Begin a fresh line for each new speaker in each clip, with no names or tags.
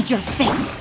is your fate.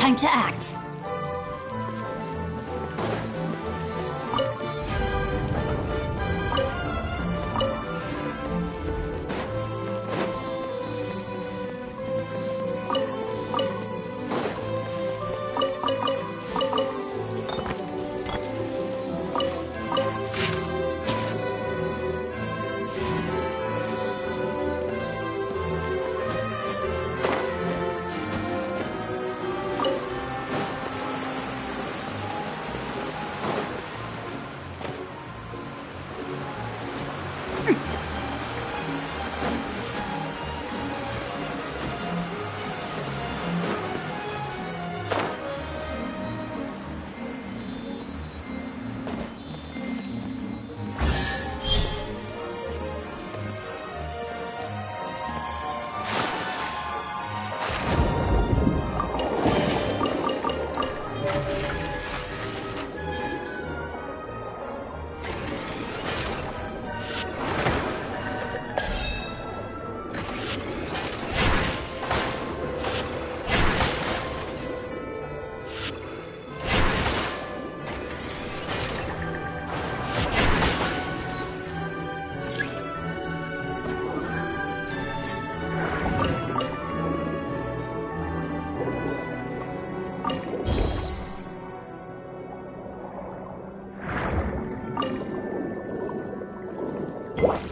Time to act. Run!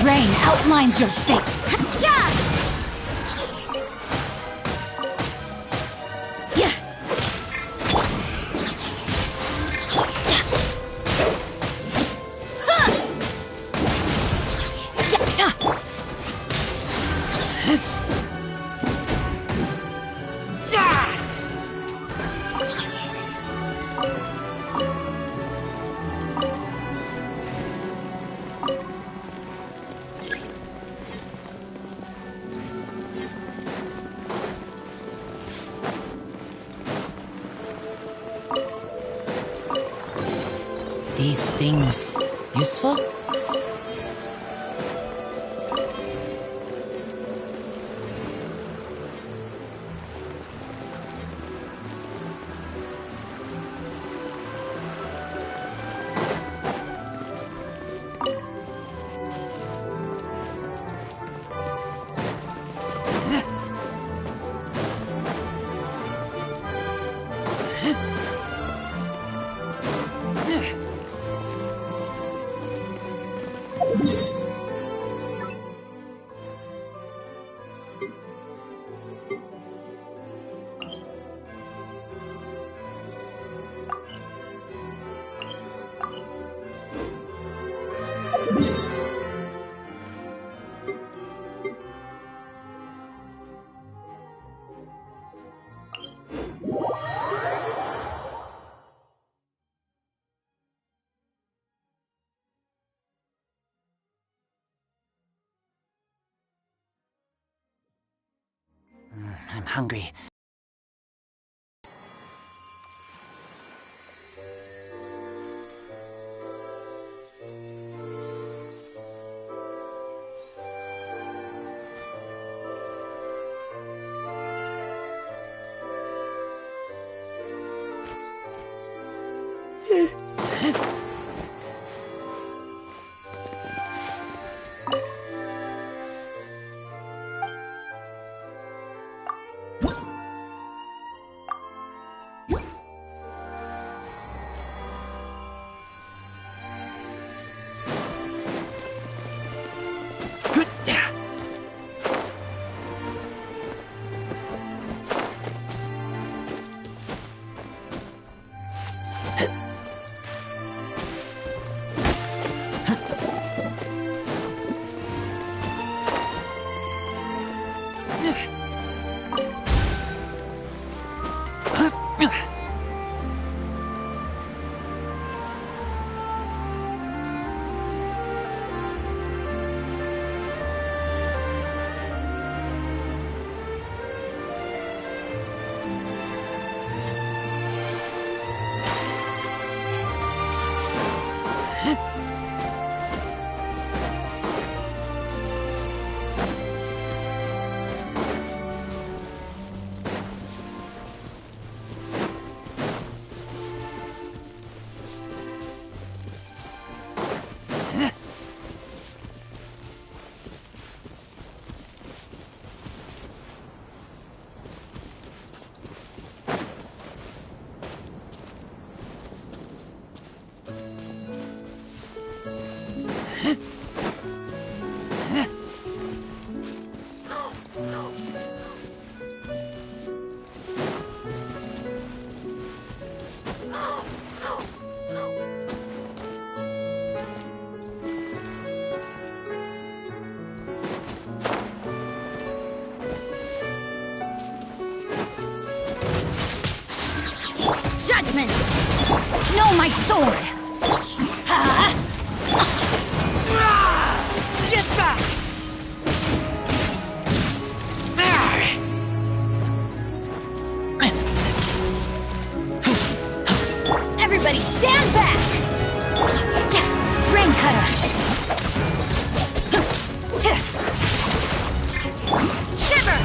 Rain outlines your fate.
These things useful? I'm hungry.
No, my sword!
Get back!
Everybody stand back! Rain cutter! Shiver!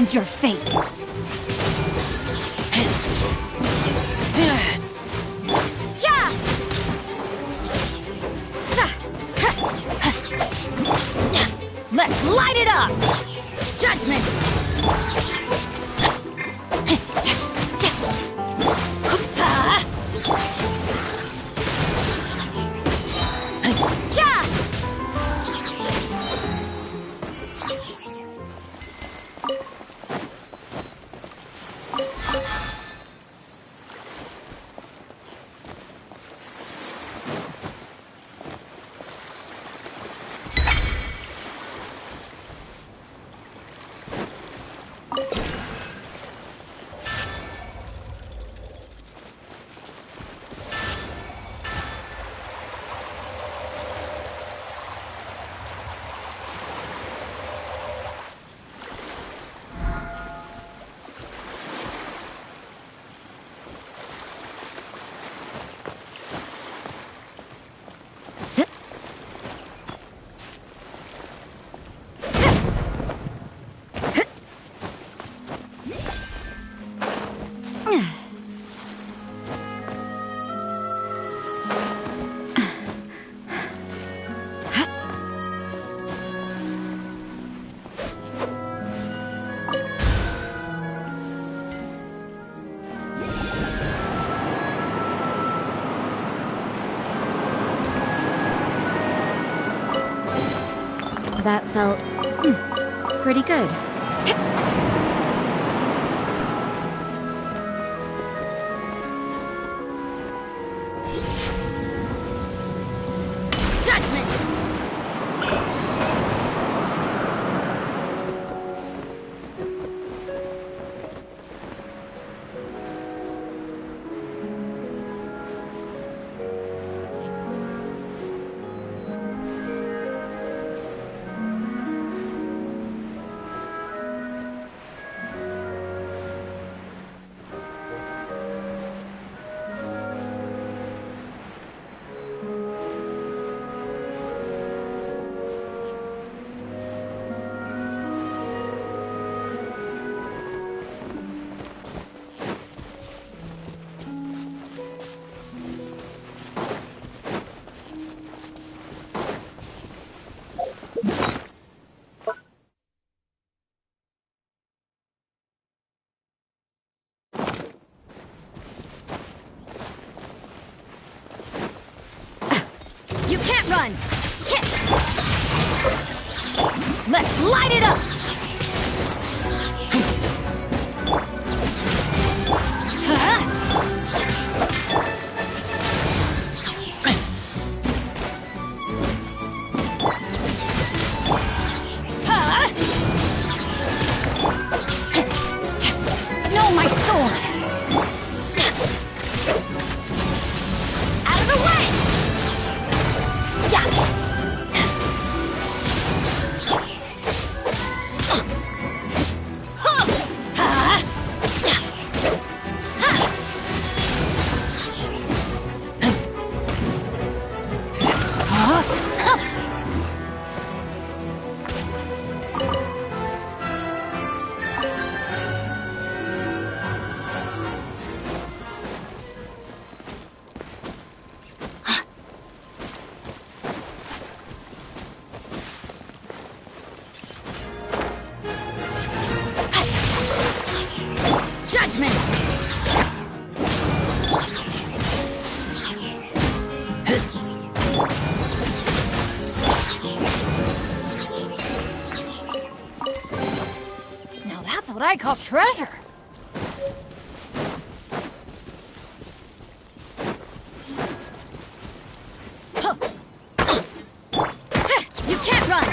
determines your fate. Yeah! Let's light it up! Judgment!
That felt pretty good.
You can't run! Kick! Let's light it up! No, my sword! Out of the way! Yeah! Now that's what I call treasure. You can't run.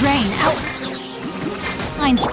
Rain out. Mine's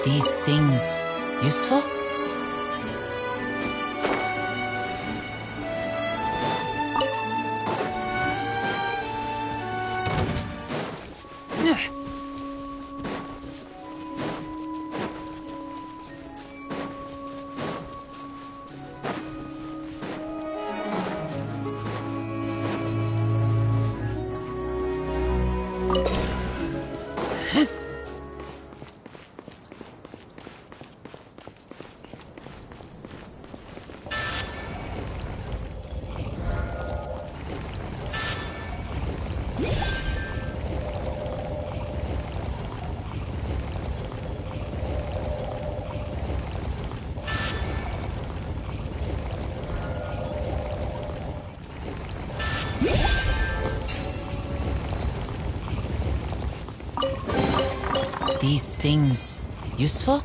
These things useful? These things useful?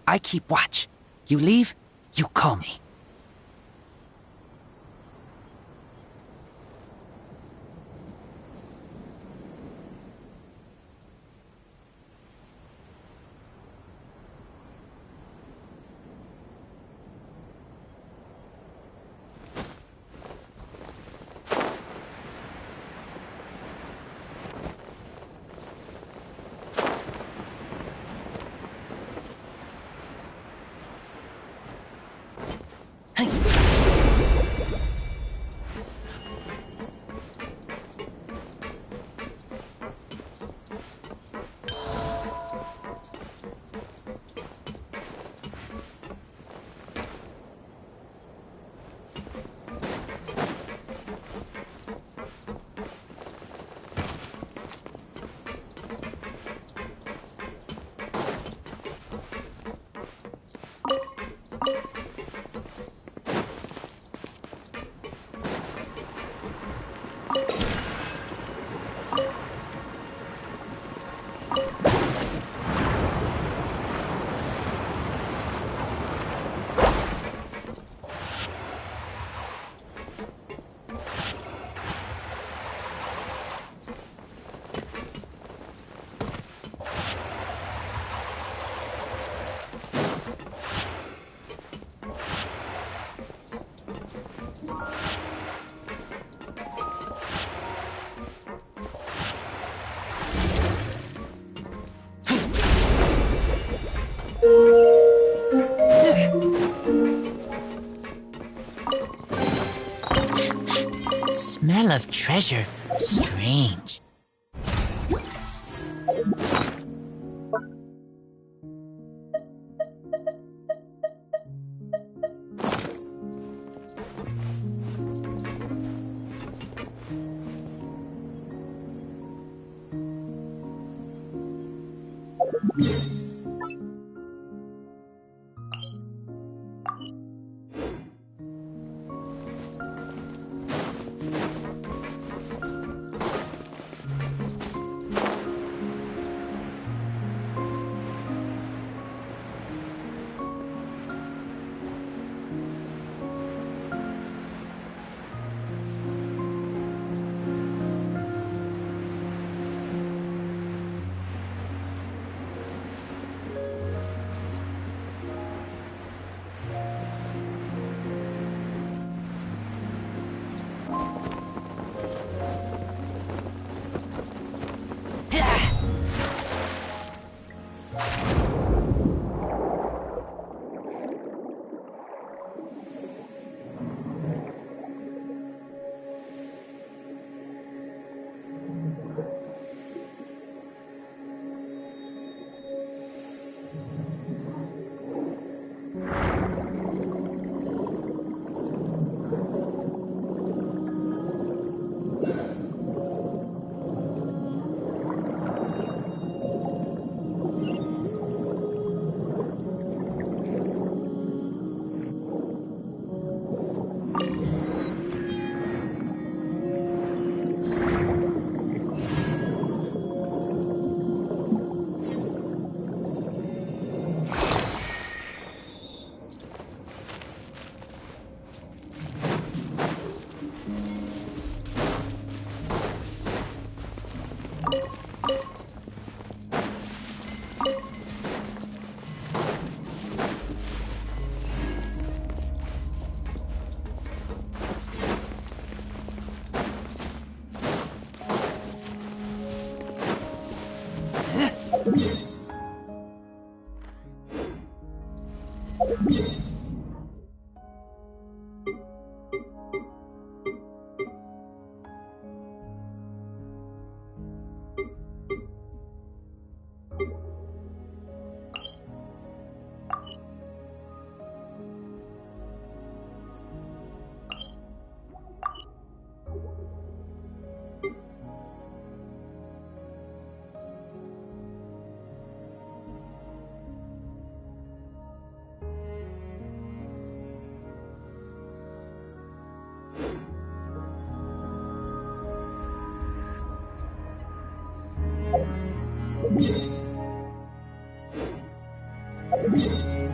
I keep watch. You leave, you call me. Smell of treasure. Strange.
You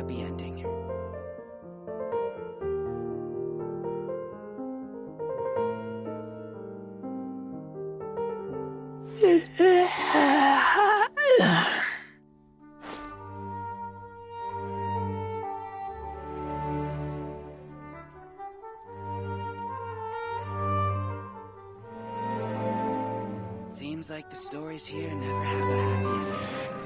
happy ending. Seems like the stories here never have a happy ending.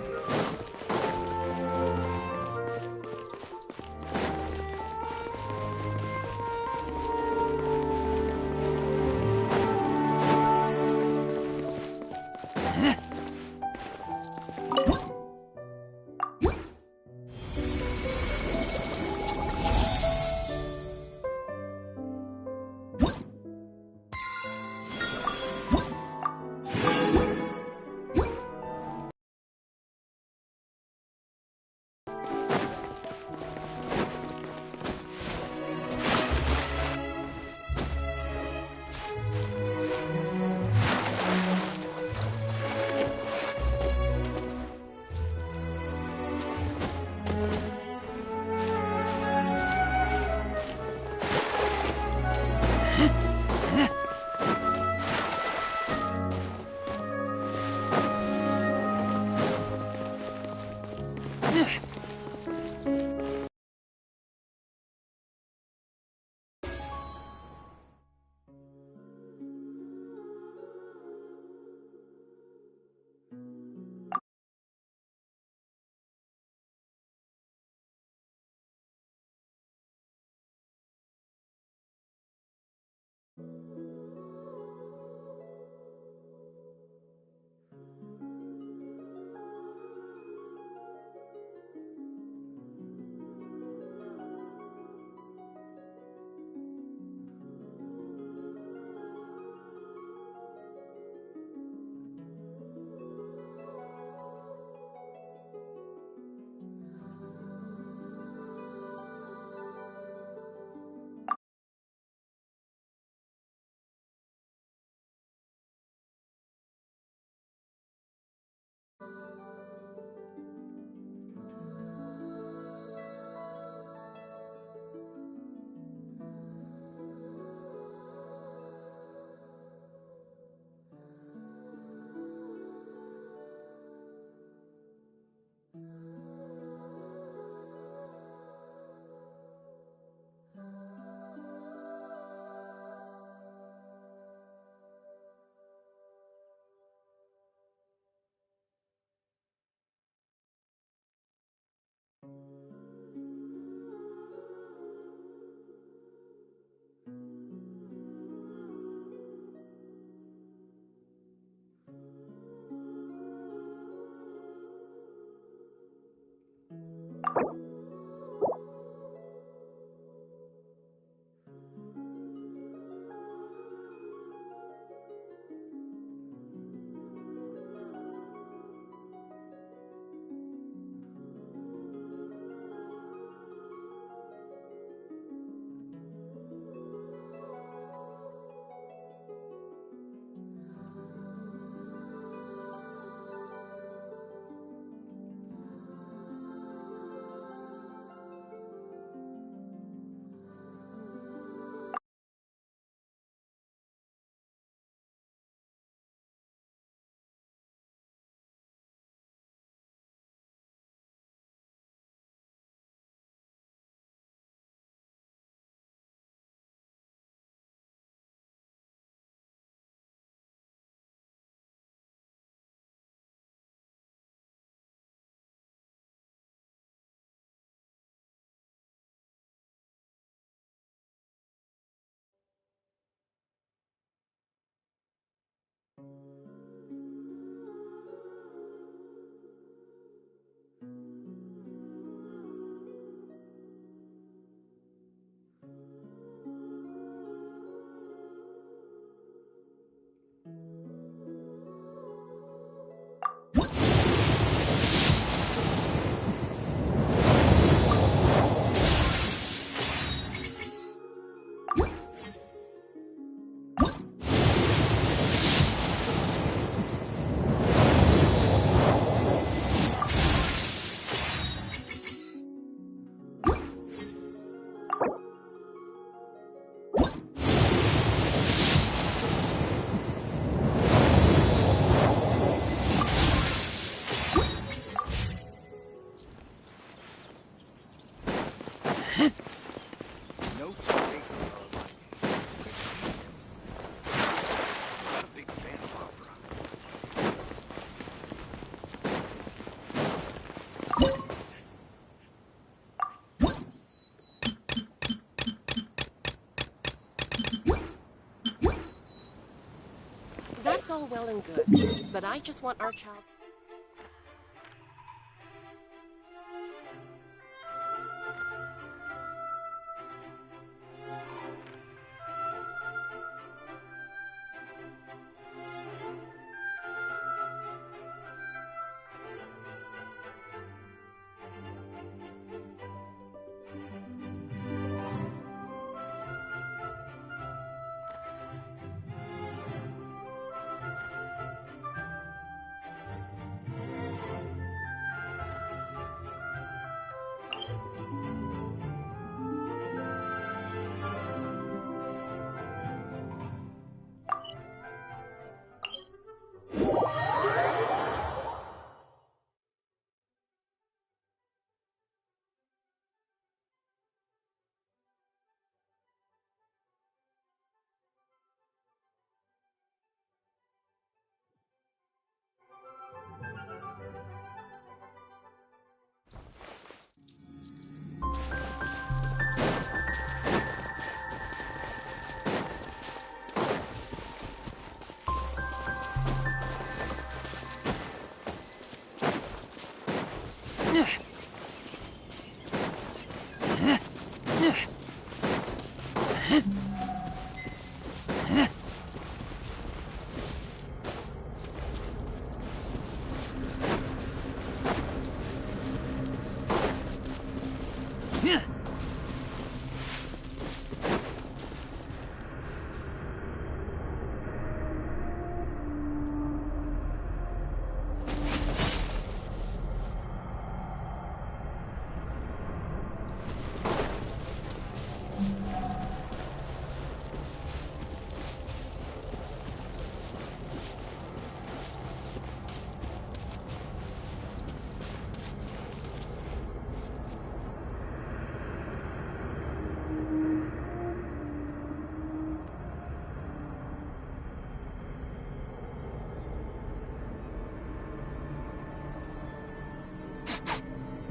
That's all well and good, but I just want our child...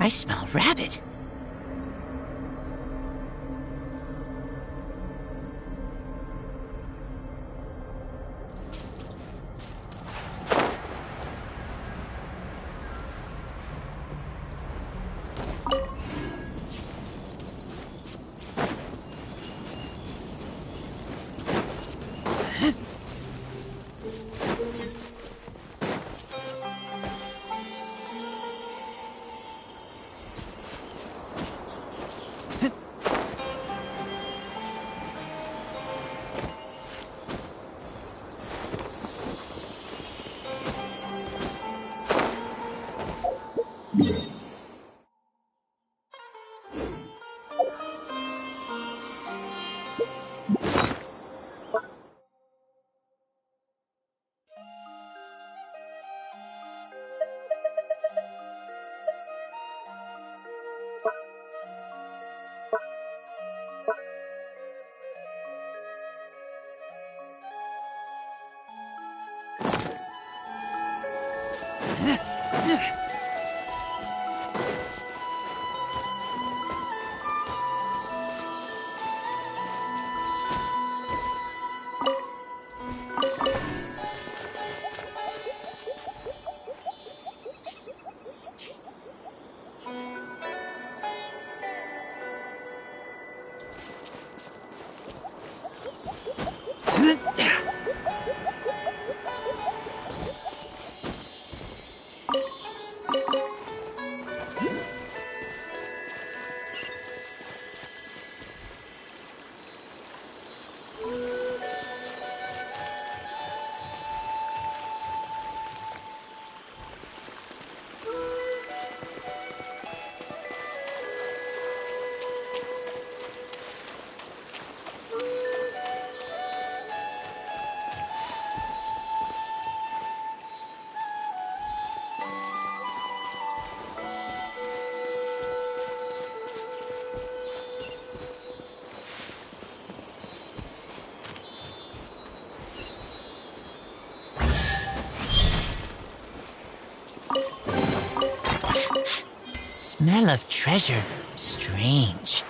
I smell rabbit. Smell of treasure. Strange.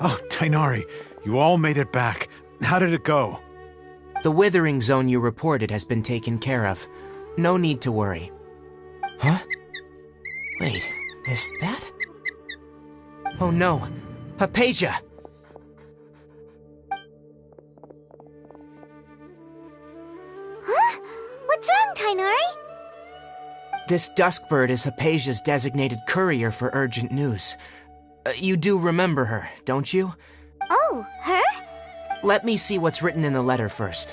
Oh, Tainari, you all made it back. How did it go?
The withering zone you reported has been taken care of. No need to worry. Huh? Wait, is that? Oh no, Hypatia!
Huh? What's wrong, Tainari?
This Duskbird is Hypatia's designated courier for urgent news. You do remember her, don't you?
Oh, her?
Let me see what's written in the letter first.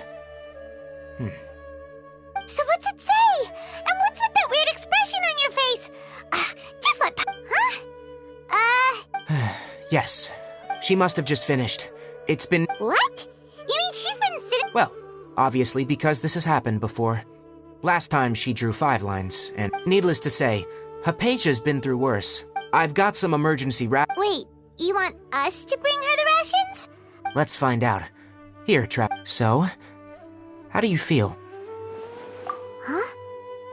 So what's it say? And what's with that weird expression on your face? Just let Huh?
Yes, she must have just finished. It's been...
What? You mean she's been sitting...
Well, obviously because this has happened before. Last time she drew 5 lines, and needless to say, Hypatia's been through worse. I've got some emergency
Wait, you want us to bring her the rations?
Let's find out. Here, Trap. So, how do you feel?
Huh?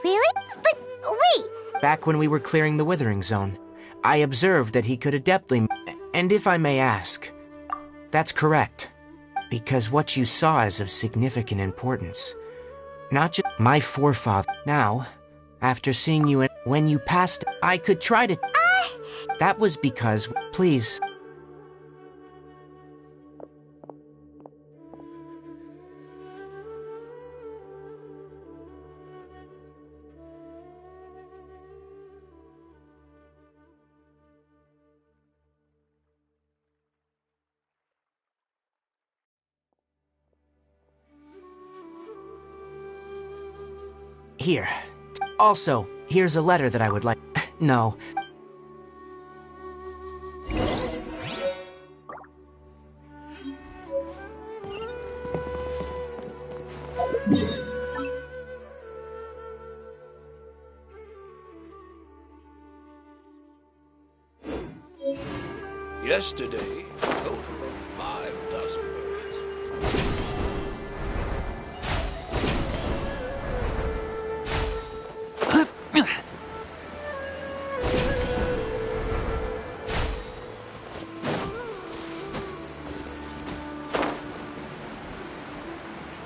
Really? But wait!
Back when we were clearing the withering zone, I observed that he could adeptly... And if I may ask, that's correct. Because what you saw is of significant importance. Not just my forefather. Now, after seeing you when you passed, I could try to... That was because... Please. Here. Also, here's a letter that I would like... No.
Yesterday, a total of 5 dust birds.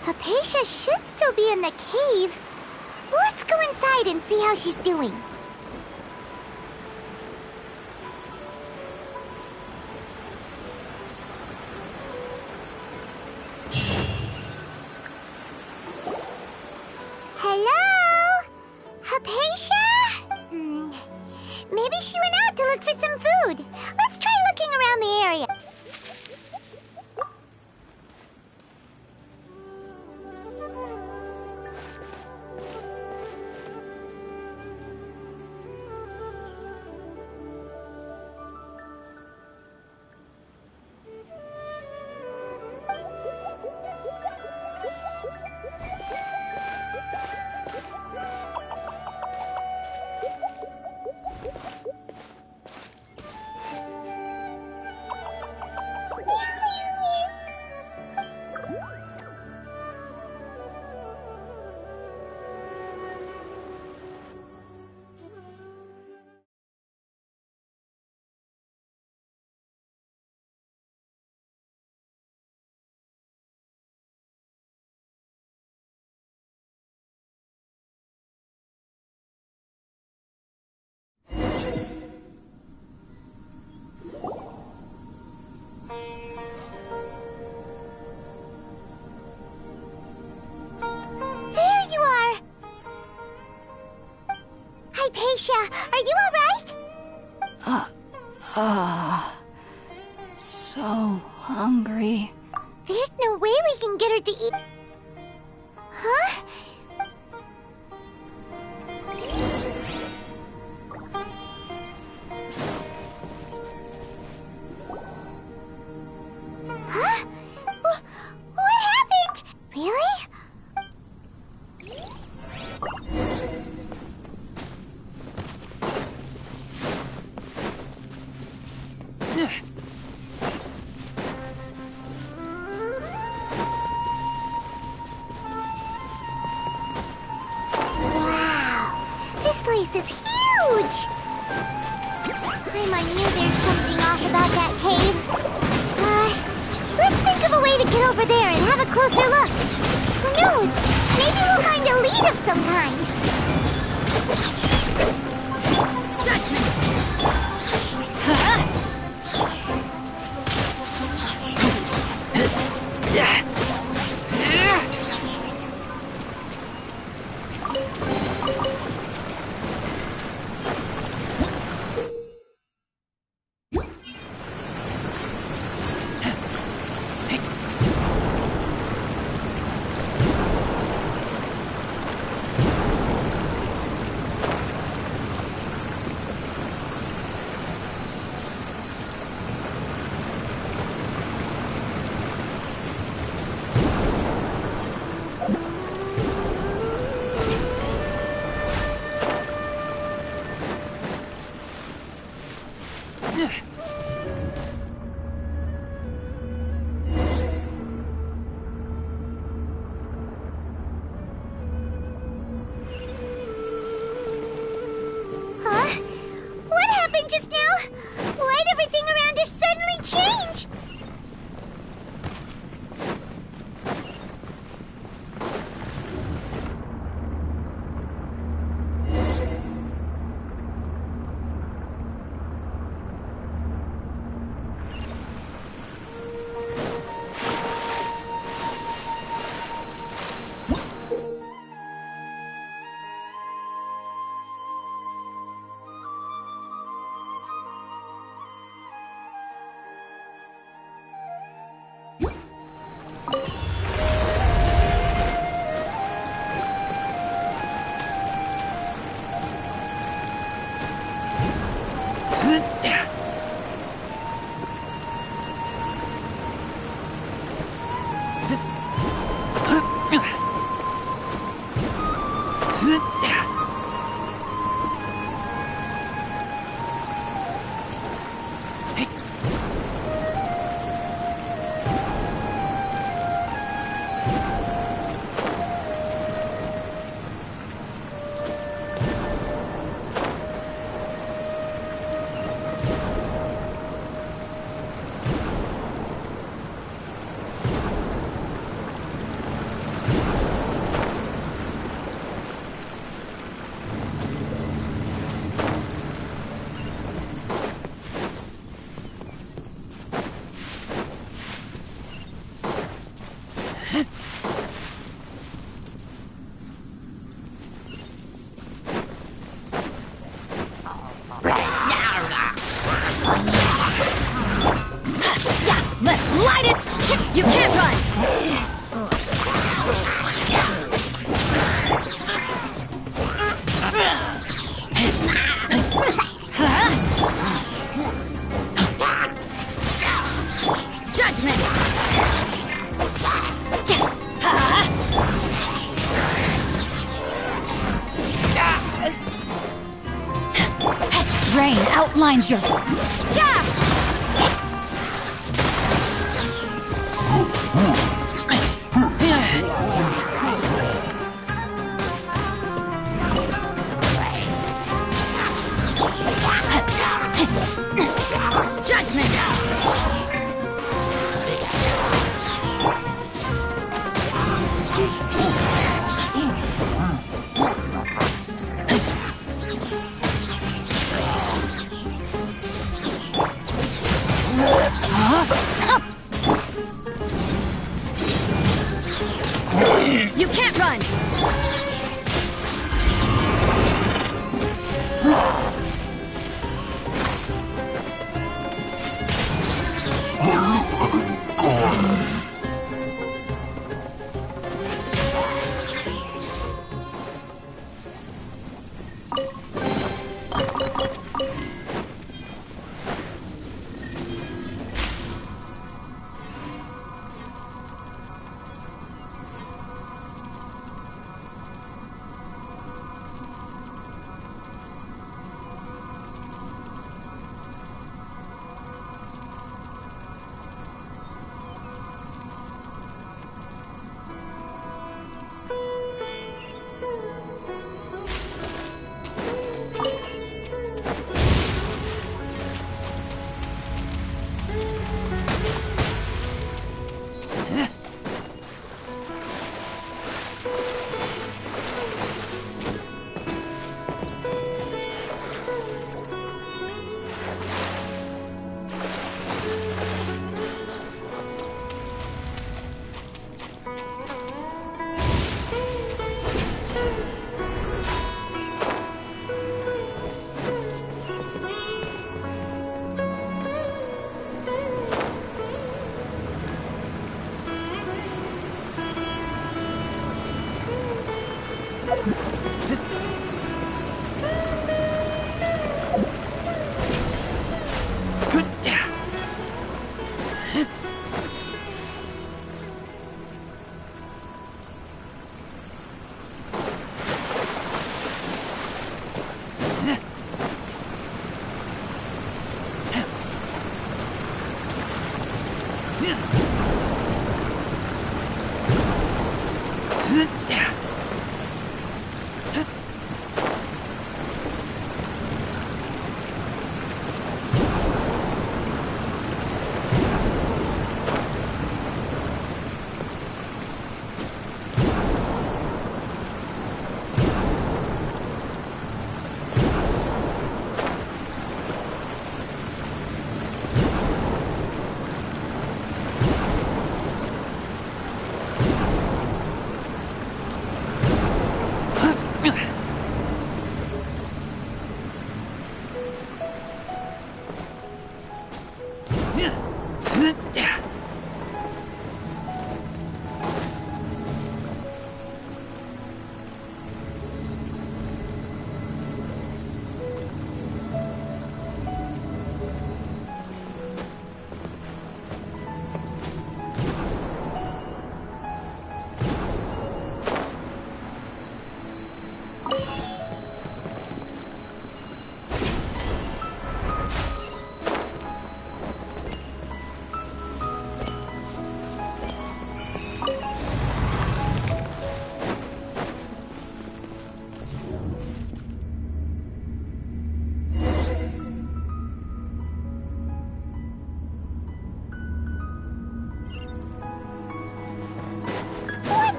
Hypatia should still be in the cave. Let's go inside and see how she's doing. Hello? Hypatia? Maybe she went out to look for some food. Let's try looking around the area. Hypatia, are you alright?
So hungry.
There's no way we can get her to eat. Huh? Huh? What happened? Really? This is huge! I knew there's something off about that cave. Let's think of a way to get over there and have a closer look. Who knows? Maybe we'll find a lead of some kind.
You can't run! Judgment! Rain outlines your... Judgment! You can't run!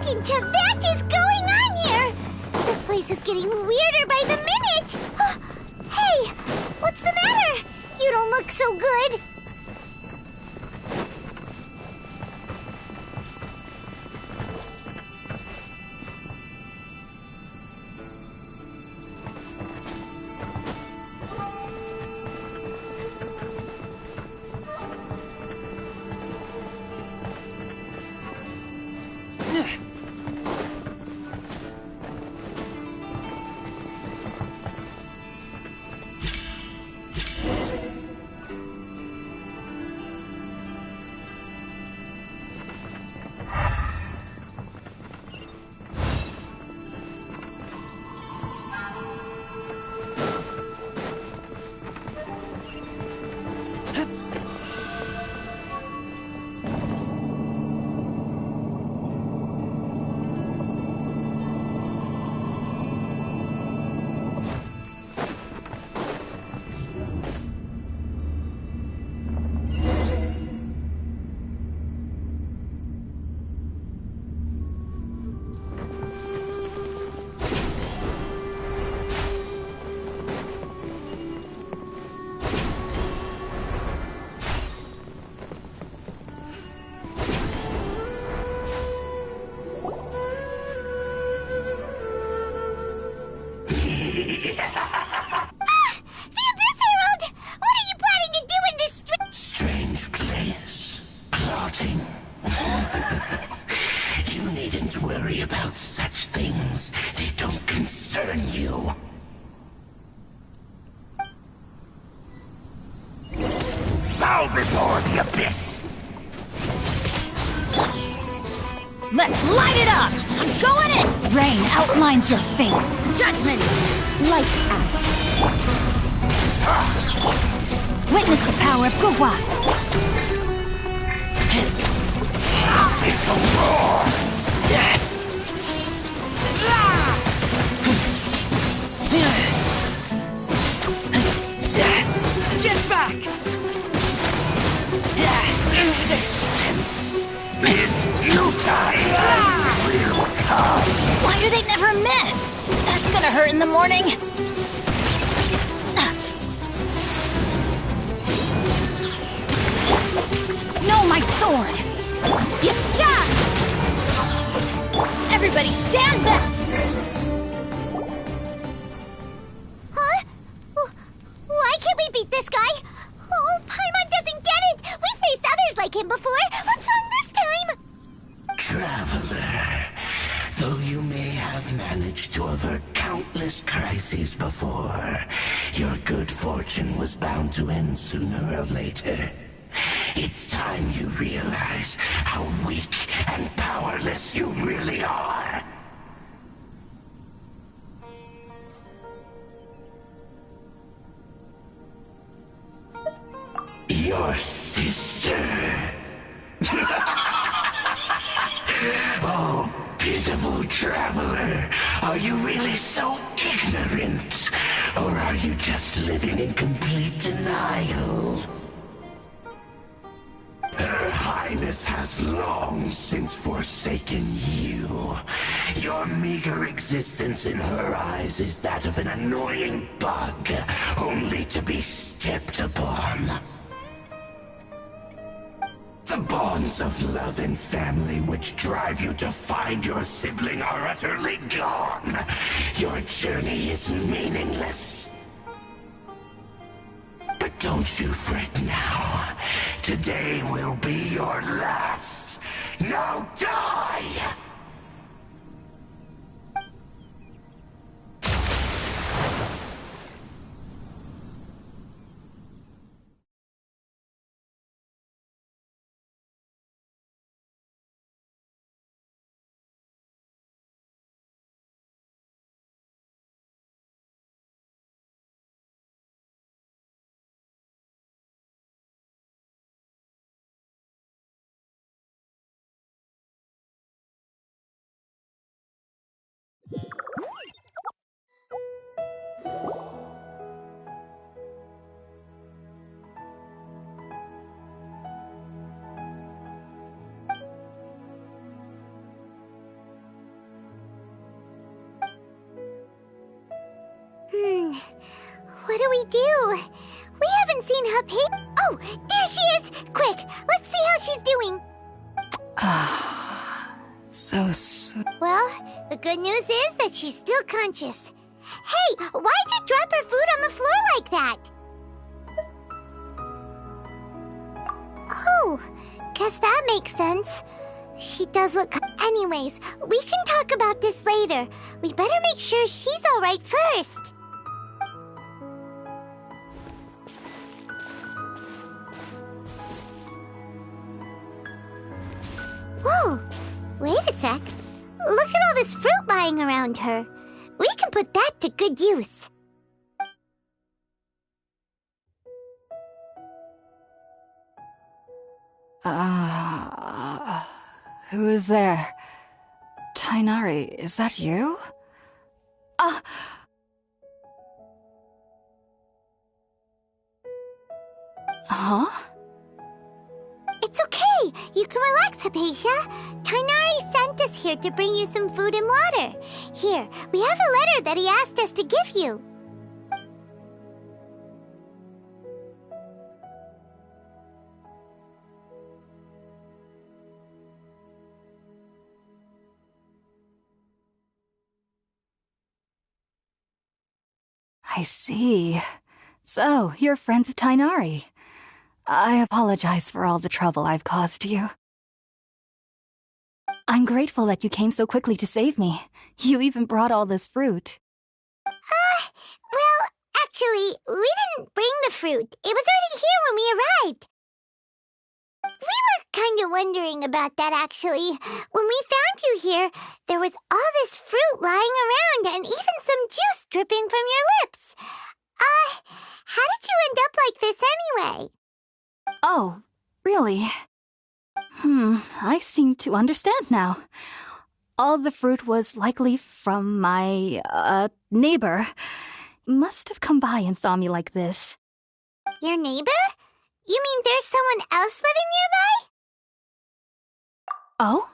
into that is going on here? This place is getting weirder by the minute. Hey, what's the matter? You don't look so good.
bow before the abyss!
Let's light it up! I'm going in! Rain outlines your fate. Judgment! Lights out. Witness the power of bывает.
It's a roar!
Get back!
Resistance is futile! Will come!
Why do they never miss? That's gonna hurt in the morning. No, my sword! Yeah! Everybody stand back!
Huh? Why can't we beat this guy? Oh, Paimon doesn't get it! We faced others like him before! What's wrong this time?
Traveler, though you may have managed to avert countless crises before, your good fortune was bound to end sooner or later. It's time you realize how weak and powerless you really are. Your sister. Oh, pitiful traveler. Are you really so ignorant? Or are you just living in complete denial? Her Highness has long since forsaken you. Your meager existence in her eyes is that of an annoying bug, only to be stepped upon. The bonds of love and family which drive you to find your sibling are utterly gone. Your journey is meaningless. But don't you fret now. Today will be your last. Now die!
What do we do? We haven't seen her Oh, there she is! Quick, let's see how she's doing.
So sweet.
Well, the good news is that she's still conscious. Hey, why'd you drop her food on the floor like that? Oh, guess that makes sense. She does look... Anyways, we can talk about this later. We better make sure she's alright first. Whoa, wait a sec. Look at all this fruit lying around her. We can put that to good use.
Who is there? Tighnari, is that you? Huh?
It's okay. You can relax, Hypatia. Tighnari sent us here to bring you some food and water. Here, we have a letter that he asked us to give you.
I see. So, you're friends of Tighnari. I apologize for all the trouble I've caused you. I'm grateful that you came so quickly to save me. You even brought all this fruit.
Well, actually, we didn't bring the fruit. It was already here when we arrived. kinda wondering about that, actually. When we found you here, there was all this fruit lying around and even some juice dripping from your lips. How did you end up like this anyway?
Oh, really? I seem to understand now. All the fruit was likely from my, neighbor. Must have come by and saw me like this.
Your neighbor? You mean there's someone else living nearby?
Oh?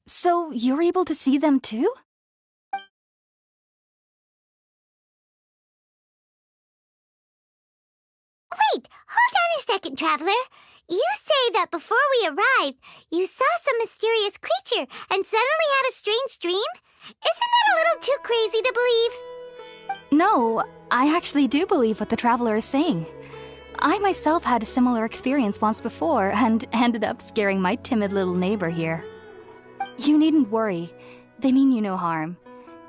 So you're able to see them too?
Wait, hold on a second, Traveler. You say that before we arrived, you saw some mysterious creature and suddenly had a strange dream? Isn't that a little too crazy to believe?
No, I actually do believe what the Traveler is saying. I myself had a similar experience once before and ended up scaring my timid little neighbor here. You needn't worry. They mean you no harm.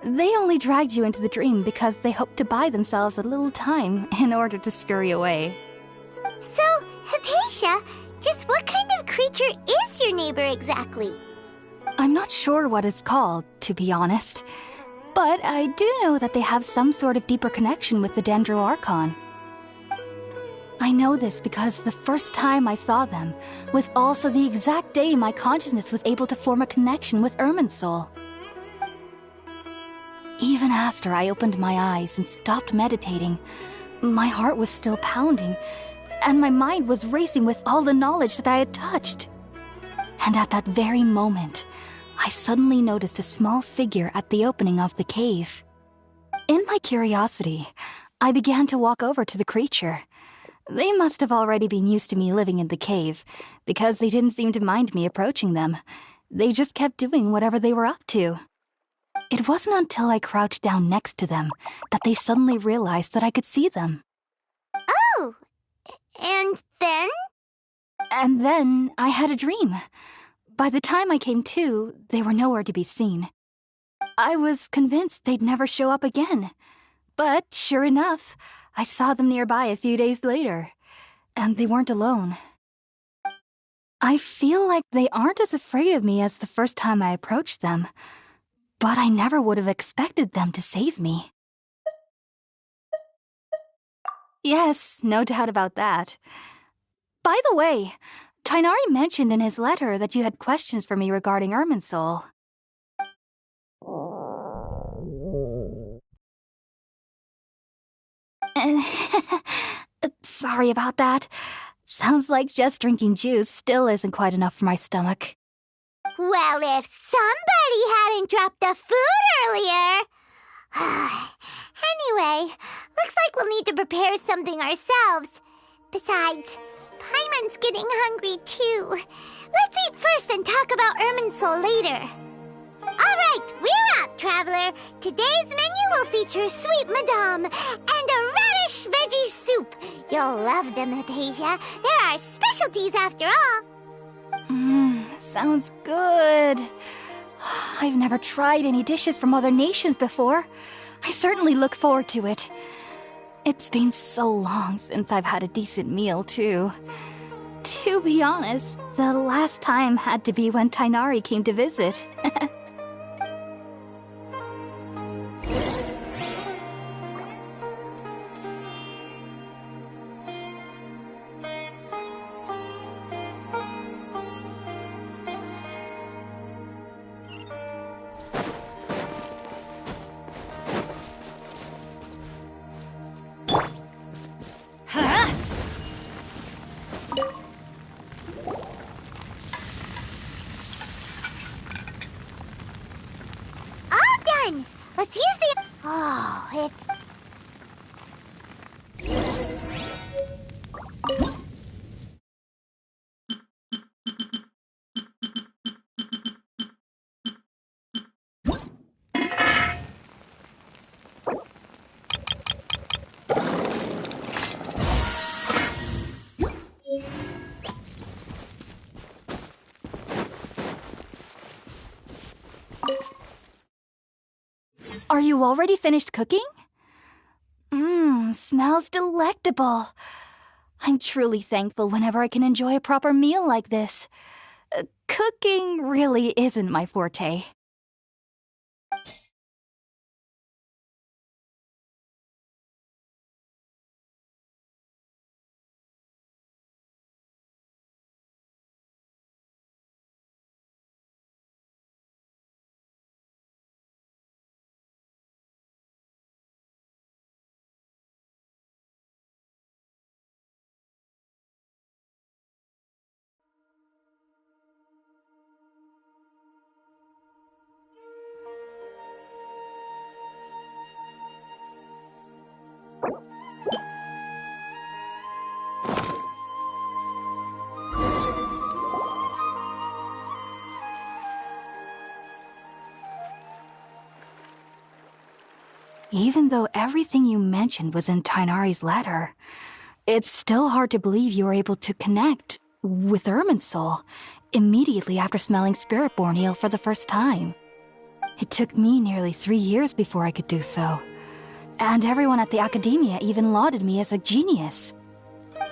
They only dragged you into the dream because they hoped to buy themselves a little time in order to scurry away.
So, Hypatia, just what kind of creature is your neighbor exactly?
I'm not sure what it's called, to be honest. But I do know that they have some sort of deeper connection with the Dendroarchon. I know this because the first time I saw them was also the exact day my consciousness was able to form a connection with Irminsul. Even after I opened my eyes and stopped meditating, my heart was still pounding, and my mind was racing with all the knowledge that I had touched. And at that very moment, I suddenly noticed a small figure at the opening of the cave. In my curiosity, I began to walk over to the creature. They must have already been used to me living in the cave, because they didn't seem to mind me approaching them. They just kept doing whatever they were up to. It wasn't until I crouched down next to them that they suddenly realized that I could see them.
Oh, and then?
And then I had a dream. By the time I came to, they were nowhere to be seen. I was convinced they'd never show up again. But sure enough, I saw them nearby a few days later. And they weren't alone. I feel like they aren't as afraid of me as the first time I approached them. But I never would have expected them to save me. Yes, no doubt about that. By the way, Tighnari mentioned in his letter that you had questions for me regarding Irminsul. Sorry about that. Sounds like just drinking juice still isn't quite enough for my stomach.
Well, if somebody hadn't dropped the food earlier... Anyway, looks like we'll need to prepare something ourselves. Besides, Paimon's getting hungry too. Let's eat first and talk about Irminsul later. Alright, we're up, Traveler. Today's menu will feature sweet madame and a radish veggie soup. You'll love them, Hypatia. They're our specialties after all.
Sounds good. I've never tried any dishes from other nations before. I certainly look forward to it. It's been so long since I've had a decent meal, too. To be honest, the last time had to be when Tighnari came to visit.
Let's use the... Oh, it's...
Are you already finished cooking? Smells delectable. I'm truly thankful whenever I can enjoy a proper meal like this. Cooking really isn't my forte. Even though everything you mentioned was in Tighnari's letter, it's still hard to believe you were able to connect with Irminsul immediately after smelling Spiritborn Ale for the first time. It took me nearly 3 years before I could do so, and everyone at the Academia even lauded me as a genius.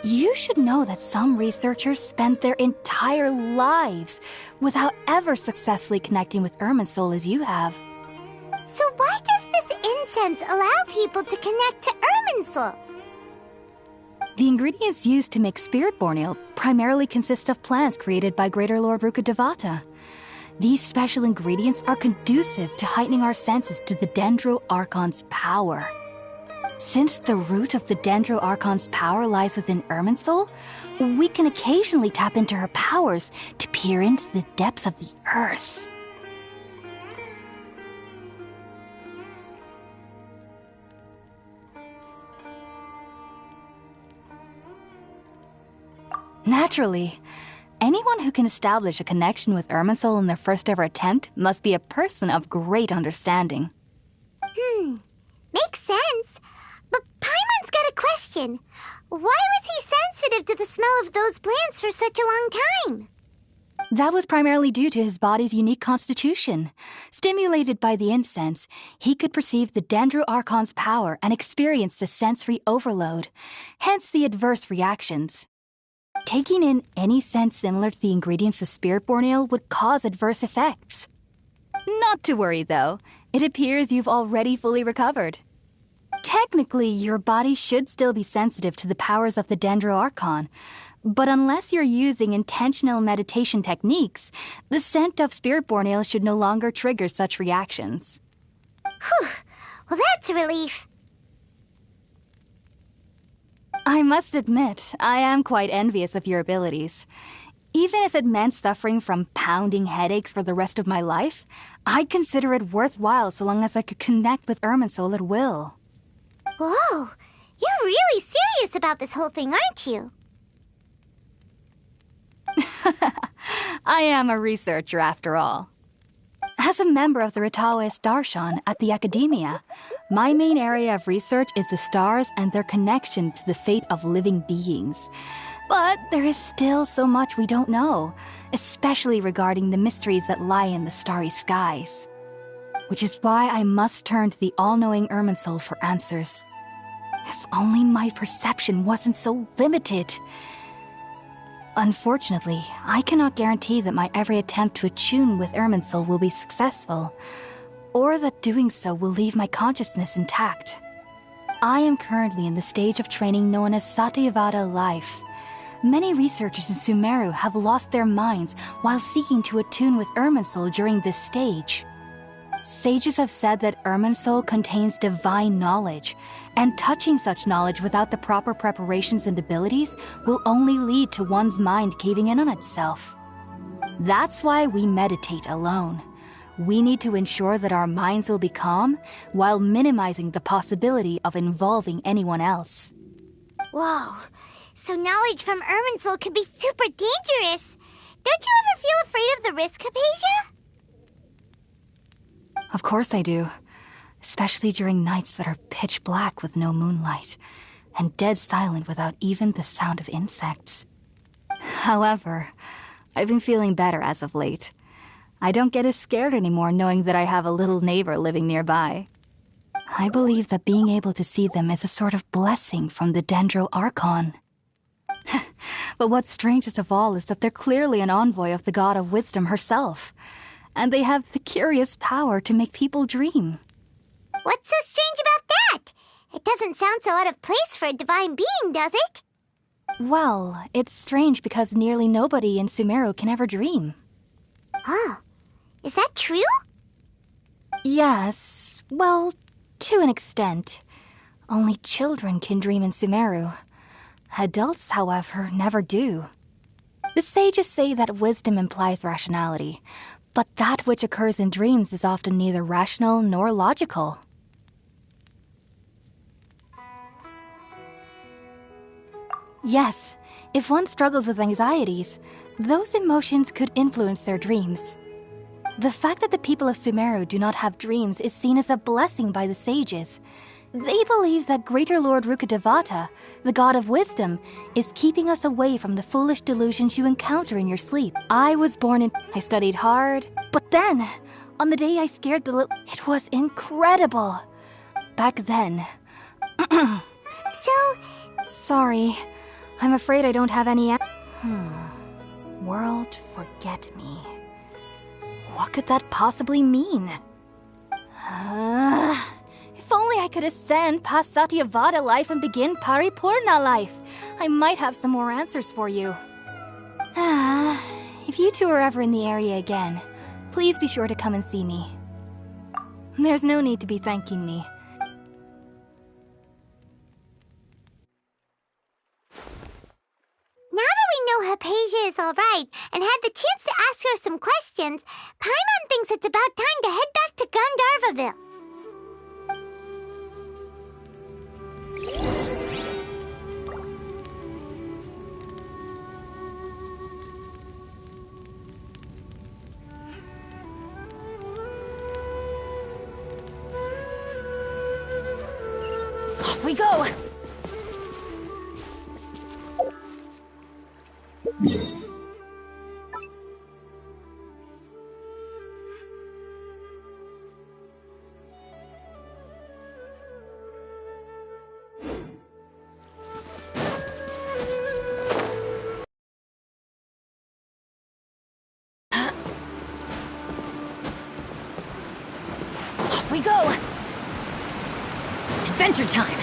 You should know that some researchers spend their entire lives without ever successfully connecting with Irminsul as you have.
So why does this incense allow people to connect to Irminsul?
The ingredients used to make Spiritborn Ale primarily consist of plants created by Greater Lord Rukkhadevata. These special ingredients are conducive to heightening our senses to the Dendro Archon's power. Since the root of the Dendro Archon's power lies within Irminsul, we can occasionally tap into her powers to peer into the depths of the earth. Naturally, anyone who can establish a connection with Irminsul in their first ever attempt must be a person of great understanding.
Makes sense. But Paimon's got a question. Why was he sensitive to the smell of those plants for such a long time?
That was primarily due to his body's unique constitution. Stimulated by the incense, he could perceive the Dendro Archon's power and experienced a sensory overload, hence the adverse reactions. Taking in any scent similar to the ingredients of Spiritborn Ale would cause adverse effects. Not to worry, though. It appears you've already fully recovered. Technically, your body should still be sensitive to the powers of the Dendro Archon, but unless you're using intentional meditation techniques, the scent of Spiritborn Ale should no longer trigger such reactions.
Whew. Well, that's a relief.
I must admit, I am quite envious of your abilities. Even if it meant suffering from pounding headaches for the rest of my life, I'd consider it worthwhile so long as I could connect with Irminsul at will.
Whoa, you're really serious about this whole thing, aren't you?
I am a researcher, after all. As a member of the Ritaoist Darshan at the Academia, my main area of research is the stars and their connection to the fate of living beings. But there is still so much we don't know, especially regarding the mysteries that lie in the starry skies. Which is why I must turn to the all-knowing Irminsul for answers. If only my perception wasn't so limited. Unfortunately, I cannot guarantee that my every attempt to attune with Irminsul will be successful, or that doing so will leave my consciousness intact. I am currently in the stage of training known as Satyavada life. Many researchers in Sumeru have lost their minds while seeking to attune with Irminsul during this stage. Sages have said that Irminsul contains divine knowledge, and touching such knowledge without the proper preparations and abilities will only lead to one's mind caving in on itself. That's why we meditate alone. We need to ensure that our minds will be calm while minimizing the possibility of involving anyone else.
Whoa, so knowledge from Irminsul can be super dangerous. Don't you ever feel afraid of the risk, Hypatia?
Of course I do. Especially during nights that are pitch black with no moonlight, and dead silent without even the sound of insects. However, I've been feeling better as of late. I don't get as scared anymore knowing that I have a little neighbor living nearby. I believe that being able to see them is a sort of blessing from the Dendro Archon. But what's strangest of all is that they're clearly an envoy of the god of wisdom herself. And they have the curious power to make people dream.
What's so strange about that? It doesn't sound so out of place for a divine being, does it?
Well, it's strange because nearly nobody in Sumeru can ever dream.
Oh, is that true?
Yes, well, to an extent. Only children can dream in Sumeru. Adults, however, never do. The sages say that wisdom implies rationality, but that which occurs in dreams is often neither rational nor logical. Yes, if one struggles with anxieties, those emotions could influence their dreams. The fact that the people of Sumeru do not have dreams is seen as a blessing by the sages. They believe that Greater Lord Rukkhadevata, the god of wisdom, is keeping us away from the foolish delusions you encounter in your sleep. I studied hard, but then, on the day I scared it was incredible. Back then. Sorry, I'm afraid I don't have any World forget me. What could that possibly mean? If only I could ascend past Satyavada life and begin Paripurna life. I might have some more answers for you. If you two are ever in the area again, please be sure to come and see me. There's no need to be thanking me.
Now that we know Hypatia is alright and had the chance to ask her some questions, Paimon thinks it's about time to head back to Gandharvaville.
Off we go! Off we go! Adventure time!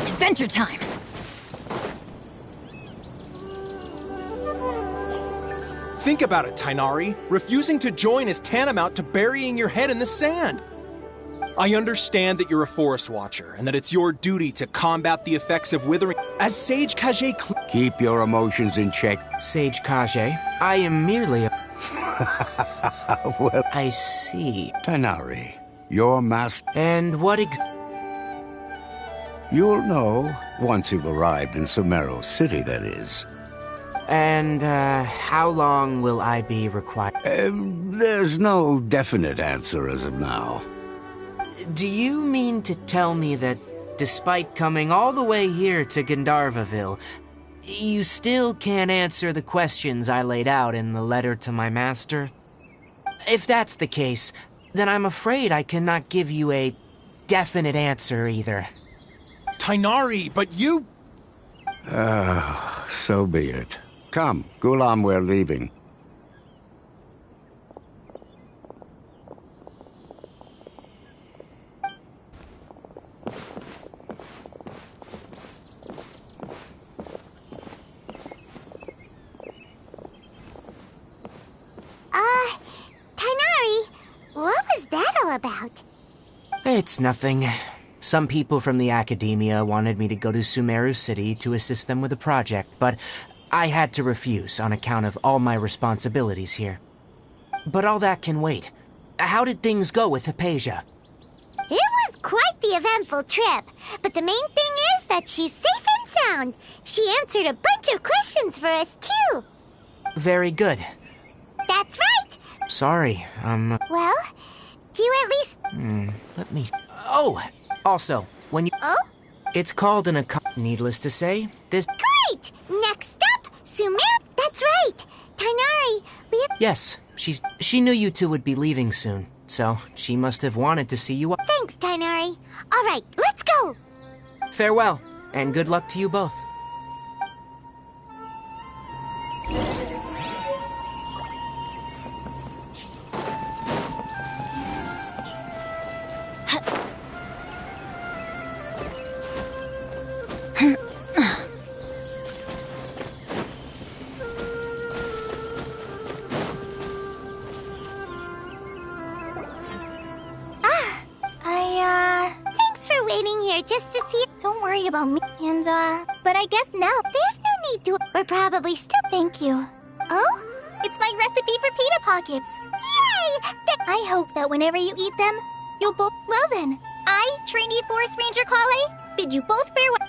Adventure time!
Think about it, Tainari. Refusing to join is tantamount to burying your head in the sand. I understand that you're a forest watcher, and that it's your duty to combat the effects of withering. As Sage Kage
Keep your emotions in check.
Sage Kage, I am merely a...
Well,
I see.
Tainari, your master...
And what
You'll know once you've arrived in Sumeru City, that is.
And, how long will I be required?
There's no definite answer as of now.
Do you mean to tell me that, despite coming all the way here to Gandharvaville, you still can't answer the questions I laid out in the letter to my master? If that's the case, then I'm afraid I cannot give you a definite answer either.
Tainari, but you...
So be it. Come, Gulam, we're leaving.
Tainari, what was that all about?
It's nothing. Some people from the academia wanted me to go to Sumeru City to assist them with a project, but I had to refuse on account of all my responsibilities here. But all that can wait. How did things go with Hypatia?
It was quite the eventful trip, but the main thing is that she's safe and sound. She answered a bunch of questions for us, too.
Very good.
That's right.
Sorry,
Well, Do you at least...
Let me... Oh! Also, when you...
Oh?
It's called an needless to say, this...
Great! Next up, Sumer... That's right! Tainari, we have...
Yes, she knew you two would be leaving soon, so she must have wanted to see you up.
Thanks, Tainari. All right, let's go!
Farewell, and good luck to you both.
Thanks for waiting here just to see...
Don't worry about me. And, but I guess now...
There's no need to... We're probably still...
Thank you.
Oh?
It's my recipe for pita pockets.
Yay!
I hope that whenever you eat them, you'll both... Well then, I, trainee Forest Ranger Kale, bid you both farewell.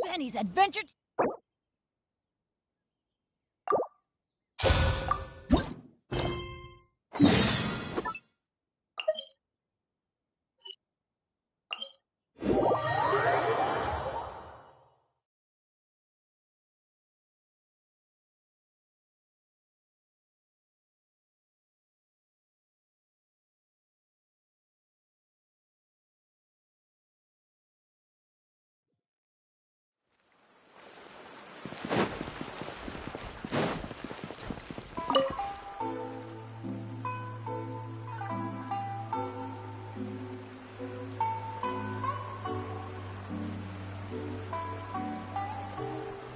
Benny's adventure.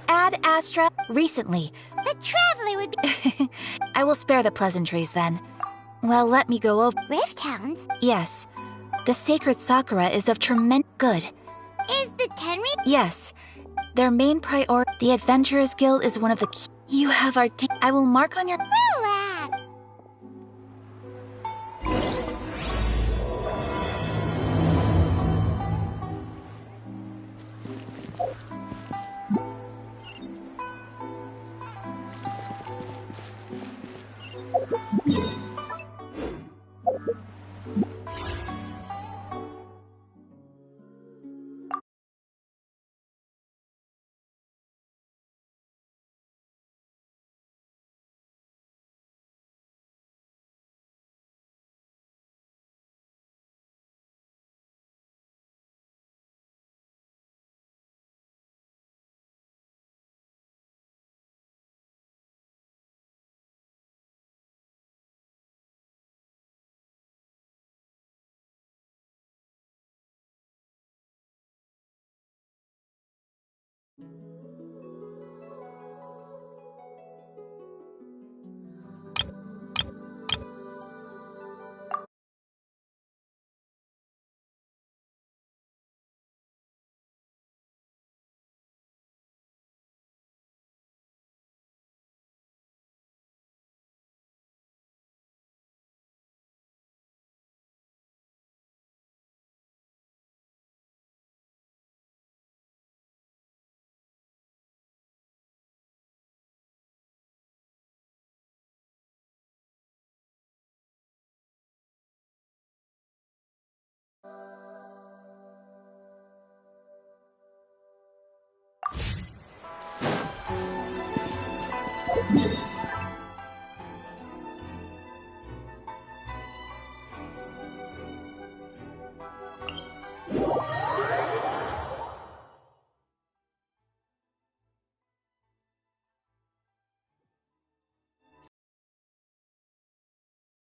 Ad Astra recently.
The Traveler would be...
I will spare the pleasantries then. Well, let me go over.
Rift Hounds?
Yes. The sacred Sakura is of tremendous good.
Is the Tenri...
Yes. Their main priority, the Adventurers Guild, is one of the key. You have our I will mark on your...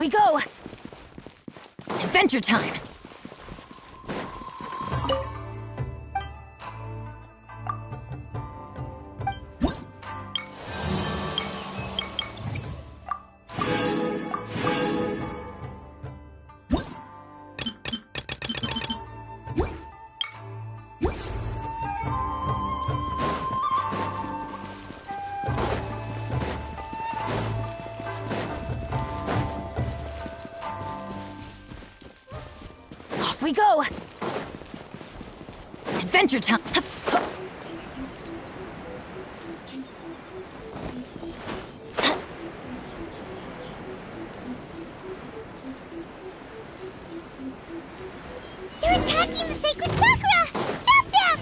We go! Adventure time! We go! Adventure time!
They're attacking the sacred sakura! Stop them!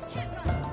You can't run!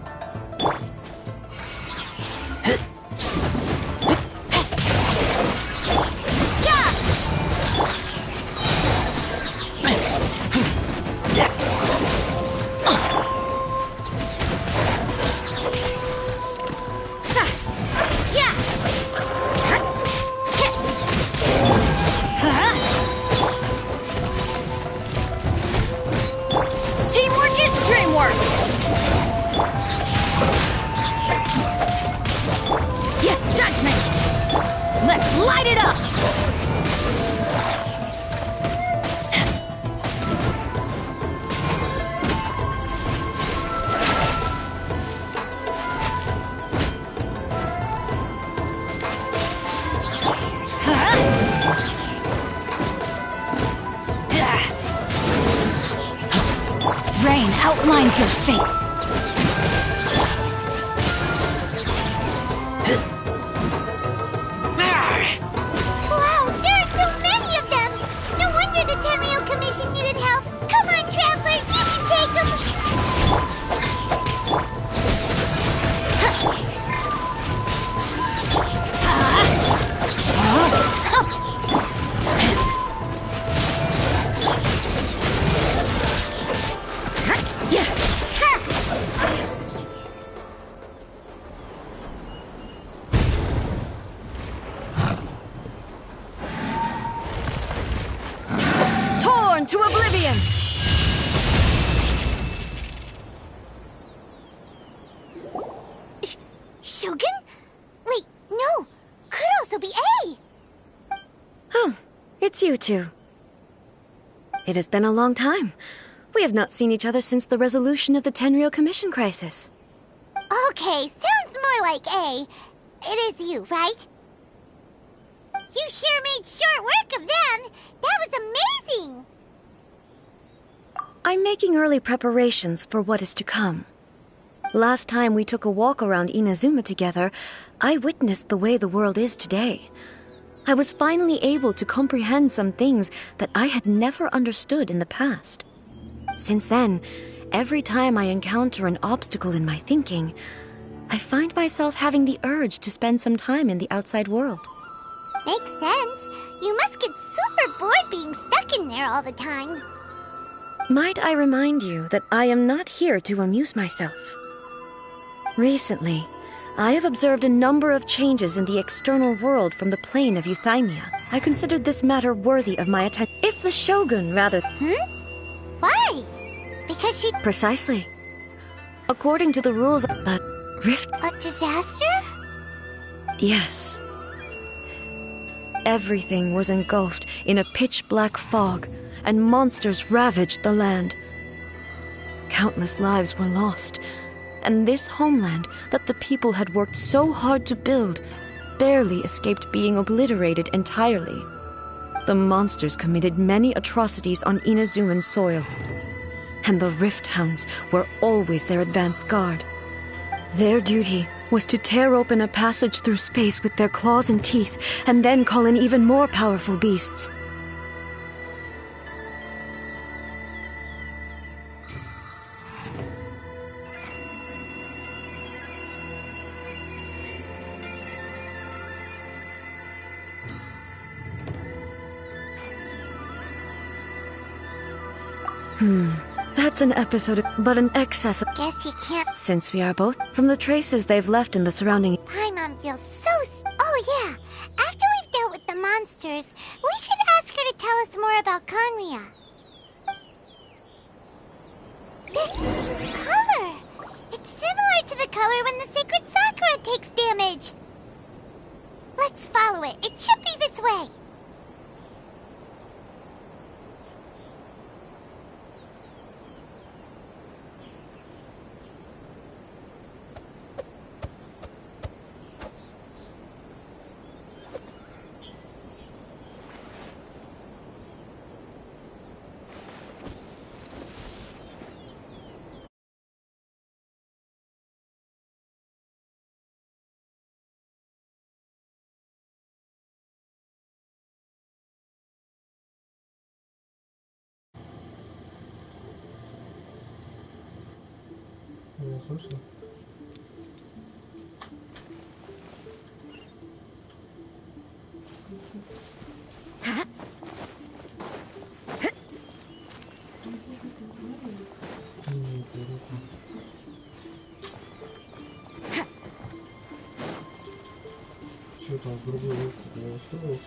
Light it up! Rain outlines your fate.
To oblivion!
Shogun? Wait, no! Could also be A!
Oh, it's you two. It has been a long time. We have not seen each other since the resolution of the Tenryou Commission crisis.
Okay, sounds more like A. It is you, right? You sure made short work of them! That was amazing!
I'm making early preparations for what is to come. Last time we took a walk around Inazuma together, I witnessed the way the world is today. I was finally able to comprehend some things that I had never understood in the past. Since then, every time I encounter an obstacle in my thinking, I find myself having the urge to spend some time in the outside world.
Makes sense. You must get super bored being stuck in there all the time.
Might I remind you that I am not here to amuse myself. Recently, I have observed a number of changes in the external world from the plane of Euthymia. I considered this matter worthy of my attention. If the Shogun, rather...
Why? Because she...
Precisely. According to the rules of the rift...
A disaster?
Yes. Everything was engulfed in a pitch-black fog, and monsters ravaged the land. Countless lives were lost, and this homeland that the people had worked so hard to build barely escaped being obliterated entirely. The monsters committed many atrocities on Inazuman soil, and the Rift Hounds were always their advance guard. Their duty was to tear open a passage through space with their claws and teeth, and then call in even more powerful beasts. That's an episode, but an excess of...
Guess you can't.
Since we are both from the traces they've left in the surrounding...
Paimon feels so... Oh, yeah. After we've dealt with the monsters, we should ask her to tell us more about Conria. This color! It's similar to the color when the sacred Sakura takes damage. Let's follow it. It should be this way.
Не слышно? Что там в другой руке не осталось?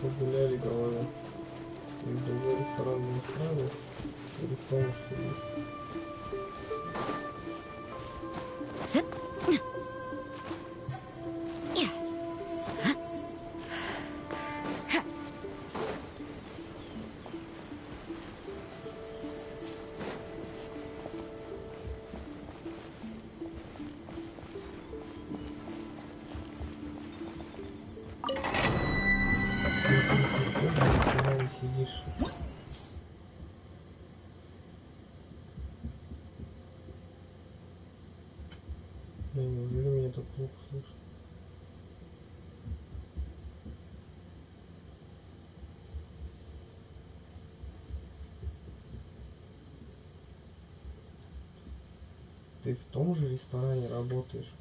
Погуляли головой. И в другой ресторан не устраивает. Или в том, что есть. Сидишь. Блин, неужели меня так плохо слышно? Ты в том же ресторане работаешь?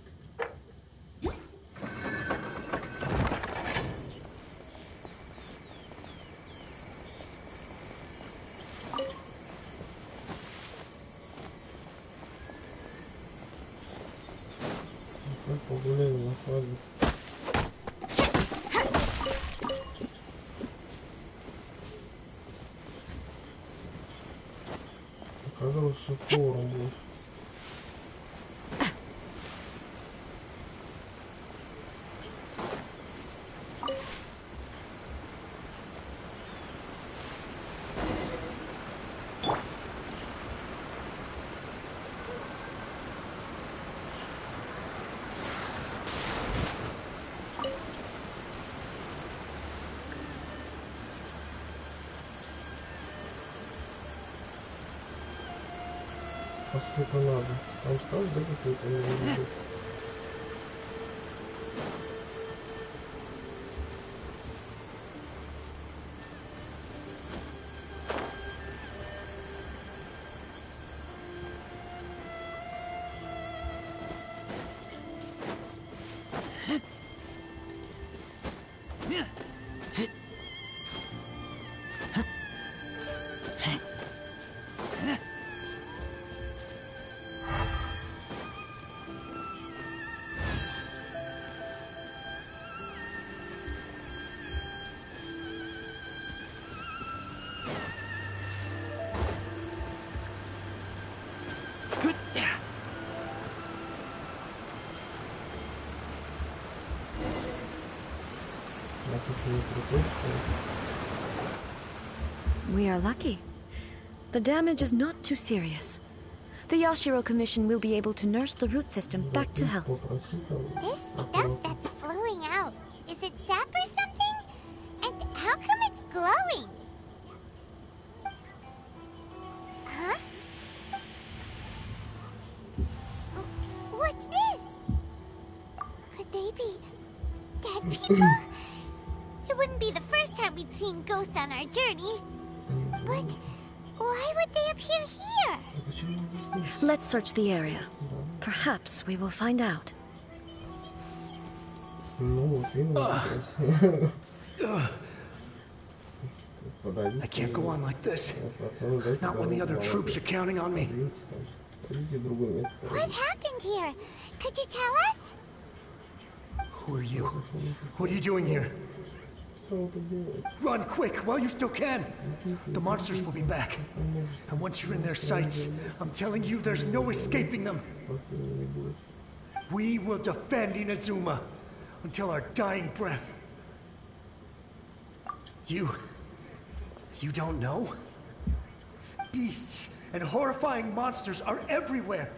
Погуляли на свадьбе. Когда уже шеф-поваром будешь? А сколько надо? Там ставь, да, какой-то не. А тут что, не крутой, что ли?
We are lucky. The damage is not too serious. The Yashiro Commission will be able to nurse the root system back to health.
This stuff that's flowing out, is it sap or something? And how come it's glowing? Huh? What's this? Could they be dead people? It wouldn't be the first time we'd seen ghosts on our journey. But why would they appear here?
Let's search the area. Perhaps we will find out.
I can't go on like this. Not when the other troops are counting on me.
What happened here? Could you tell us?
Who are you? What are you doing here? Run quick while you still can. The monsters will be back. And once you're in their sights, I'm telling you there's no escaping them. We will defend Inazuma until our dying breath. You don't know? Beasts and horrifying monsters are everywhere.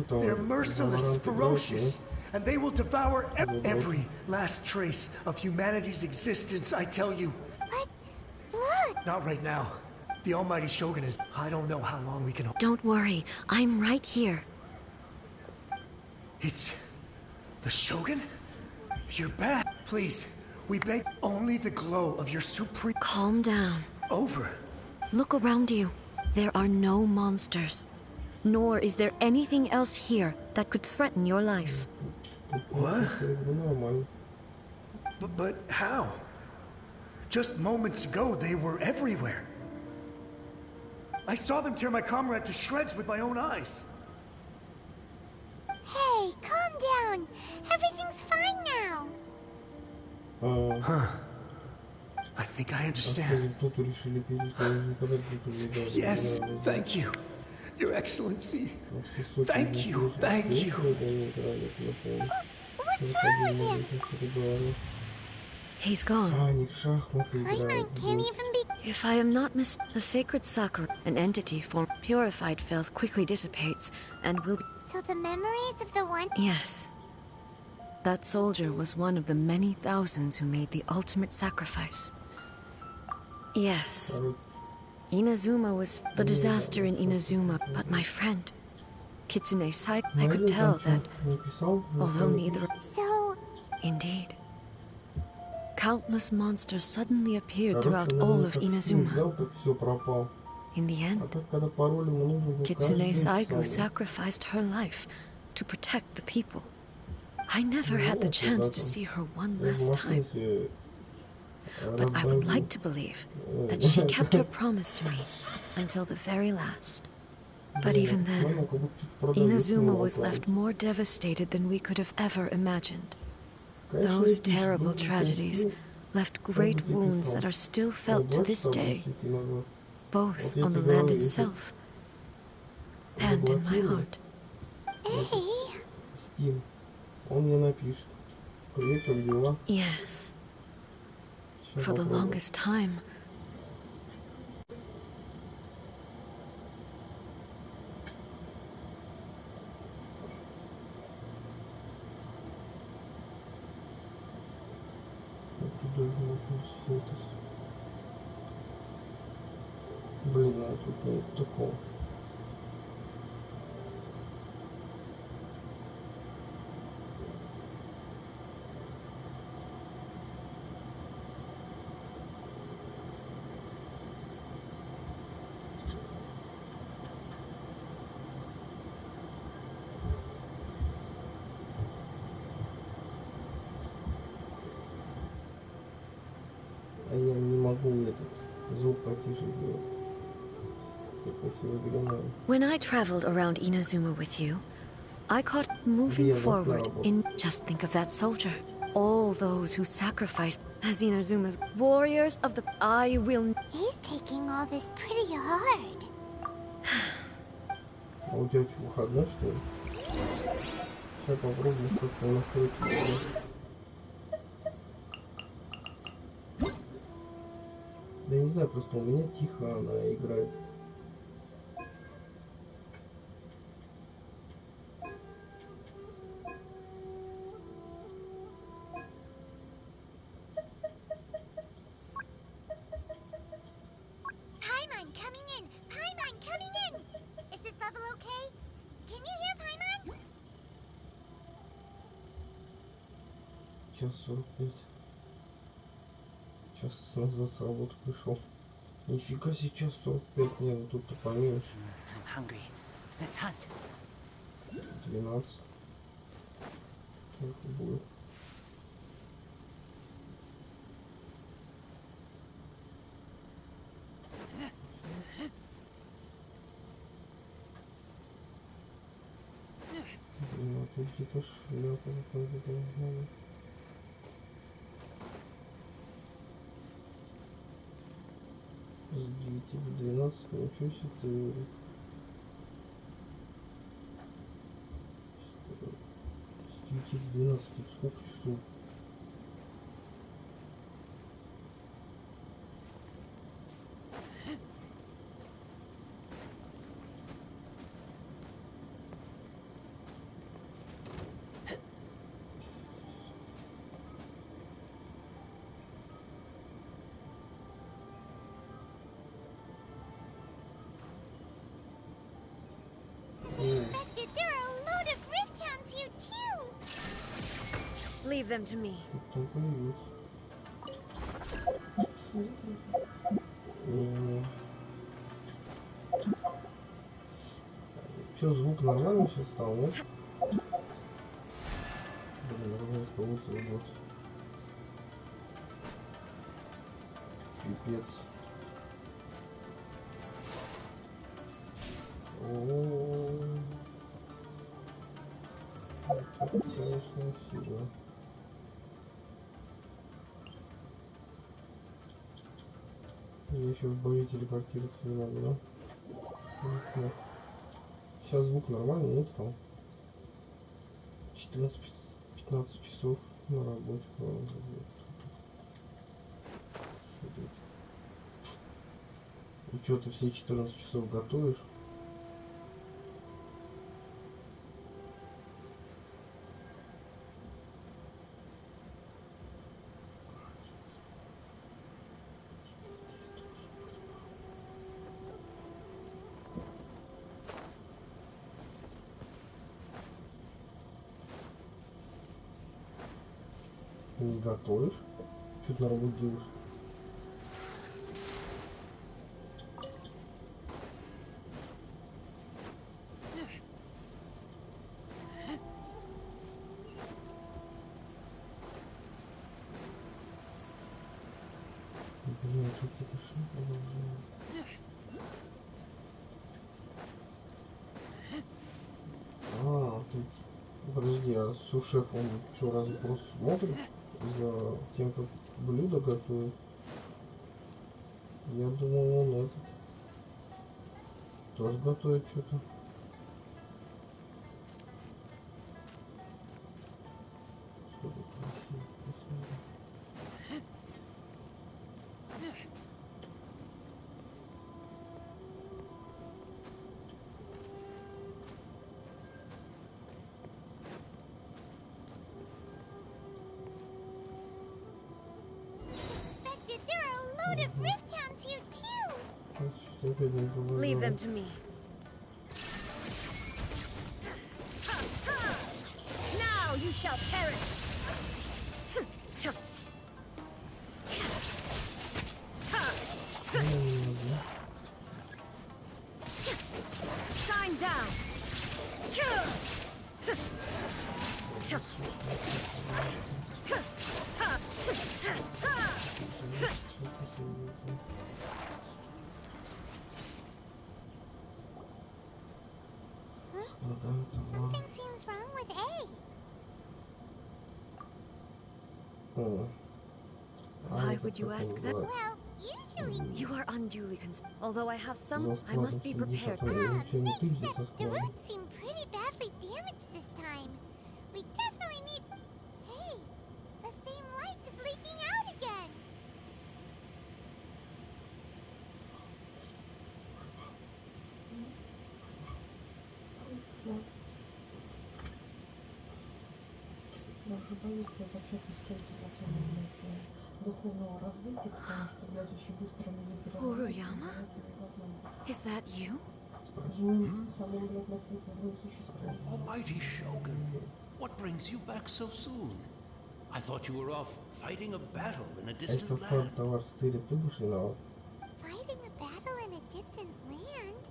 They're merciless, ferocious, and they will devour every last trace of humanity's existence, I tell you.
But look!
Not right now. The Almighty Shogun is... I don't know how long we can...
Don't worry, I'm right here.
It's... the Shogun? You're back. Please, we beg only the glow of your supreme...
Calm down.
Over.
Look around you. There are no monsters. Nor is there anything else here that could threaten your life.
What? But how? Just moments ago, they were everywhere. I saw them tear my comrade to shreds with my own eyes.
Hey, calm down. Everything's fine now.
Huh. I think I understand. Yes, thank you. Your Excellency. Thank you, thank you.
What's wrong with him?
He's gone.
Paimon can't even be...
If I am not the sacred sakura, an entity formed purified filth quickly dissipates and will be...
So the memories of the one...
Yes. That soldier was one of the many thousands who made the ultimate sacrifice. Yes. Inazuma was the disaster in Inazuma, but my friend, Kitsune Sai, I could tell that, although neither...
So...
Indeed. Countless monsters suddenly appeared throughout all of Inazuma. In the end, Kitsune Saigu sacrificed her life to protect the people. I never had the chance to see her one last time. But I would like to believe that she kept her promise to me until the very last. But even then, Inazuma was left more devastated than we could have ever imagined. Those terrible tragedies left great wounds that are still felt to this day, both on the land itself and in my heart. Yes. For the longest time.
Блин, а тут нет такого. А я не могу этот звук потише делать.
When I traveled around Inazuma with you, I caught moving forward in... Just think of that soldier. All those who sacrificed as Inazuma's warriors of the... I will...
He's taking all this pretty hard.
А у тебя что, выходной, что ли? Сейчас попробуем как-то настроить. Да не знаю, просто у меня тихо она играет.
Paimon coming in! Paimon coming in! Is this level okay? Can you hear Paimon?
Час 45. Час назад с работы пришел. Нифига себе, час 45. Не, ну тут-то померишь.
I'm hungry. Let's hunt.
12. Сколько будет? Блин, а тут где-то шляпа какая-то должна быть. С 9 до 12, ничего себе ты. С 9 до 12, тут сколько часов?
Suspected there are a load of rift hounds here too!
Leave them to me.
Там появился. Че, звук нормальный сейчас стал, нет? Блин, ровно получился вот. Пипец. Это, конечно, сильно. Я еще в бою телепортироваться не могу, да? Не смог. Сейчас звук нормальный, нет, стал? 14-15 часов на работе. И что, ты все 14 часов готовишь? Не готовишь? Что ты на работе делаешь? Блин, тут это что продолжает? Тут... Подожди, а сушеф, он что, разве просто смотрит за тем, как блюдо готовит? Я думал, он это тоже готовит что-то. Что-то красиво, красиво.
Suspected there are a load of rift hounds here too!
Leave them to me. Now you shall perish! Shine down!
Something seems wrong with A.
Why would you ask that?
Well, usually...
You are unduly concerned. Although I have some, I must be prepared.
Makes sense. The roads seem pretty badly damaged this time. We definitely need... Hey, the same light is leaking out again.
Я уже боюсь, блядь, общаться с кем-то на тему, блядь, духовного развития, потому что, блядь, очень быстро люди
Furuyama? Is that you?
Самым, блядь, на свете злым существом.
Almighty Shogun, what brings you back so soon? I thought you were off fighting a battle in a distant land.
Fighting a battle in a distant land?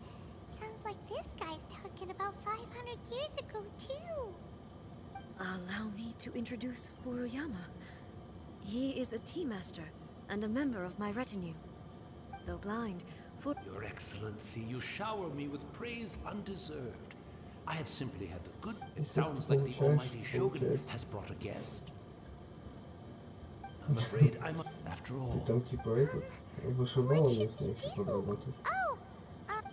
Sounds like this guy's talking about 500 years ago, too.
Allow me to introduce Furuyama. He is a tea master and a member of my retinue. Though blind,
Your Excellency, you shower me with praise undeserved. I have simply had the good... It sounds like the Almighty Shogun has brought a guest. I'm afraid I'm... After all...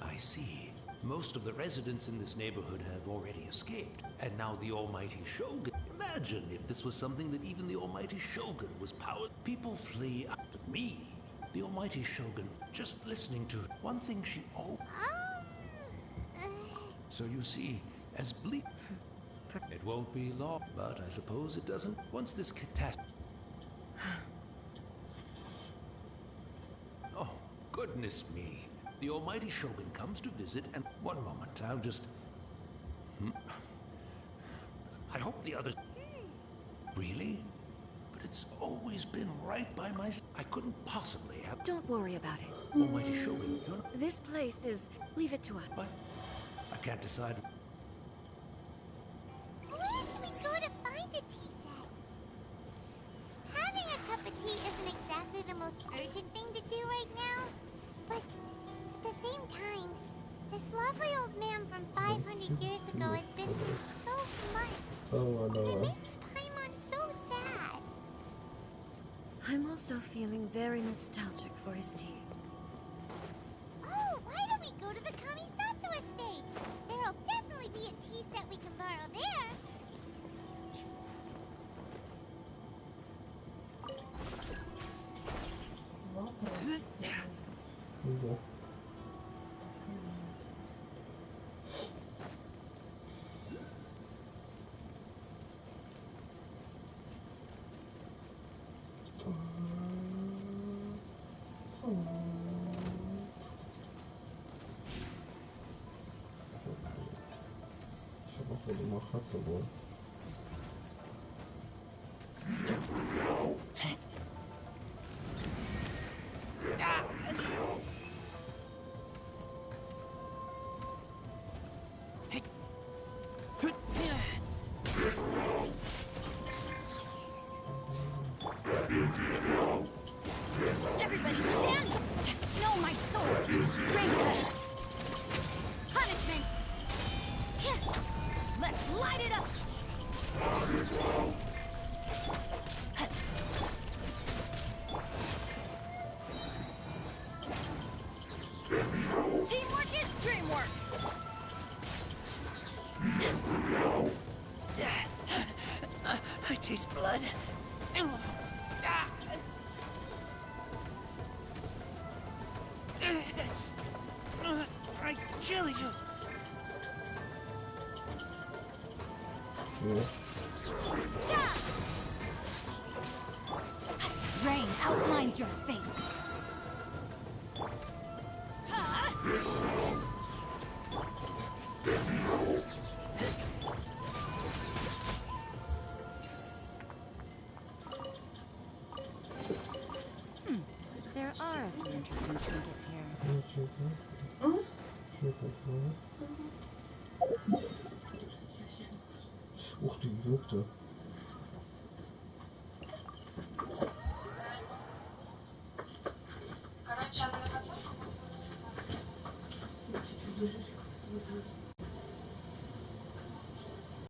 I see. Most of the residents in this neighborhood have already escaped. And now the Almighty Shogun... Imagine if this was something that even the Almighty Shogun was powered. People flee up to me. The Almighty Shogun, just listening to her. One thing she... Oh... So you see, as bleak... It won't be long, but I suppose it doesn't... Once this catastrophe... Oh, goodness me. The Almighty Shogun comes to visit and... One moment, I'll just... I hope the others... Really? But it's always been right by my... I couldn't possibly have...
Don't worry about it.
Almighty Shogun, you're...
This place is... Leave it to us.
What? I can't decide...
Where should we go to find a tea set? Having a cup of tea isn't exactly the most urgent thing to do right now. But at the same time, this lovely old man from 500 years ago has been through so much. And it makes Paimon so sad.
I'm also feeling very nostalgic for his tea.
Oh, why don't we go to the Kamisato estate? There'll definitely be a tea set we can borrow there.
Махаться было.
Everybody stand! No, my sword! Rainbow! Punishment! Let's light it up! Teamwork is dreamwork!
I taste blood. I kill you.
Rain outlines your fate.
There are a few interesting trinkets here.
Ух ты, ёпта.